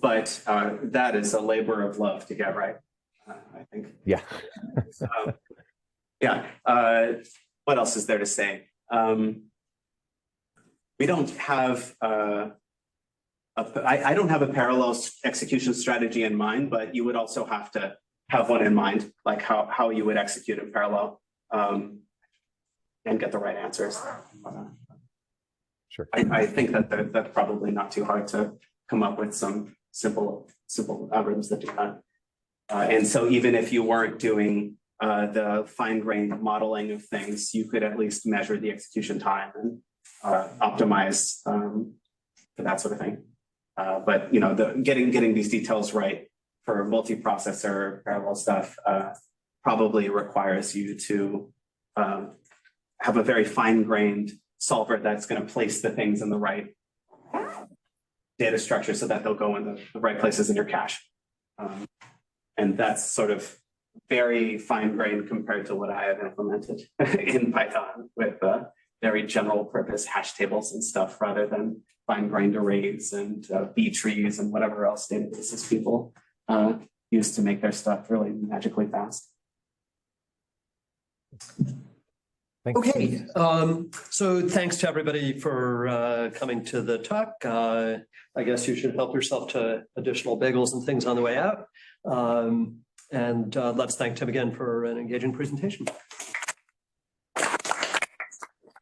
But that is a labor of love to get right, I think. Yeah. Yeah. What else is there to say? We don't have I don't have a parallel execution strategy in mind, but you would also have to have one in mind, like how you would execute in parallel and get the right answers. Sure. I think that that's probably not too hard to come up with some simple algorithms that do that. And so even if you weren't doing the fine-grained modeling of things, you could at least measure the execution time and optimize for that sort of thing. But getting these details right for multiprocessor parallel stuff probably requires you to have a very fine-grained solver that's going to place the things in the right data structure so that they'll go in the right places in your cache. And that's sort of very fine-grained compared to what I have implemented in Python with very general purpose hash tables and stuff rather than fine-grained arrays and B trees and whatever else databases people use to make their stuff really magically fast. Thanks. Okay, so thanks to everybody for coming to the talk. I guess you should help yourself to additional bagels and things on the way out. And let's thank Tim again for an engaging presentation.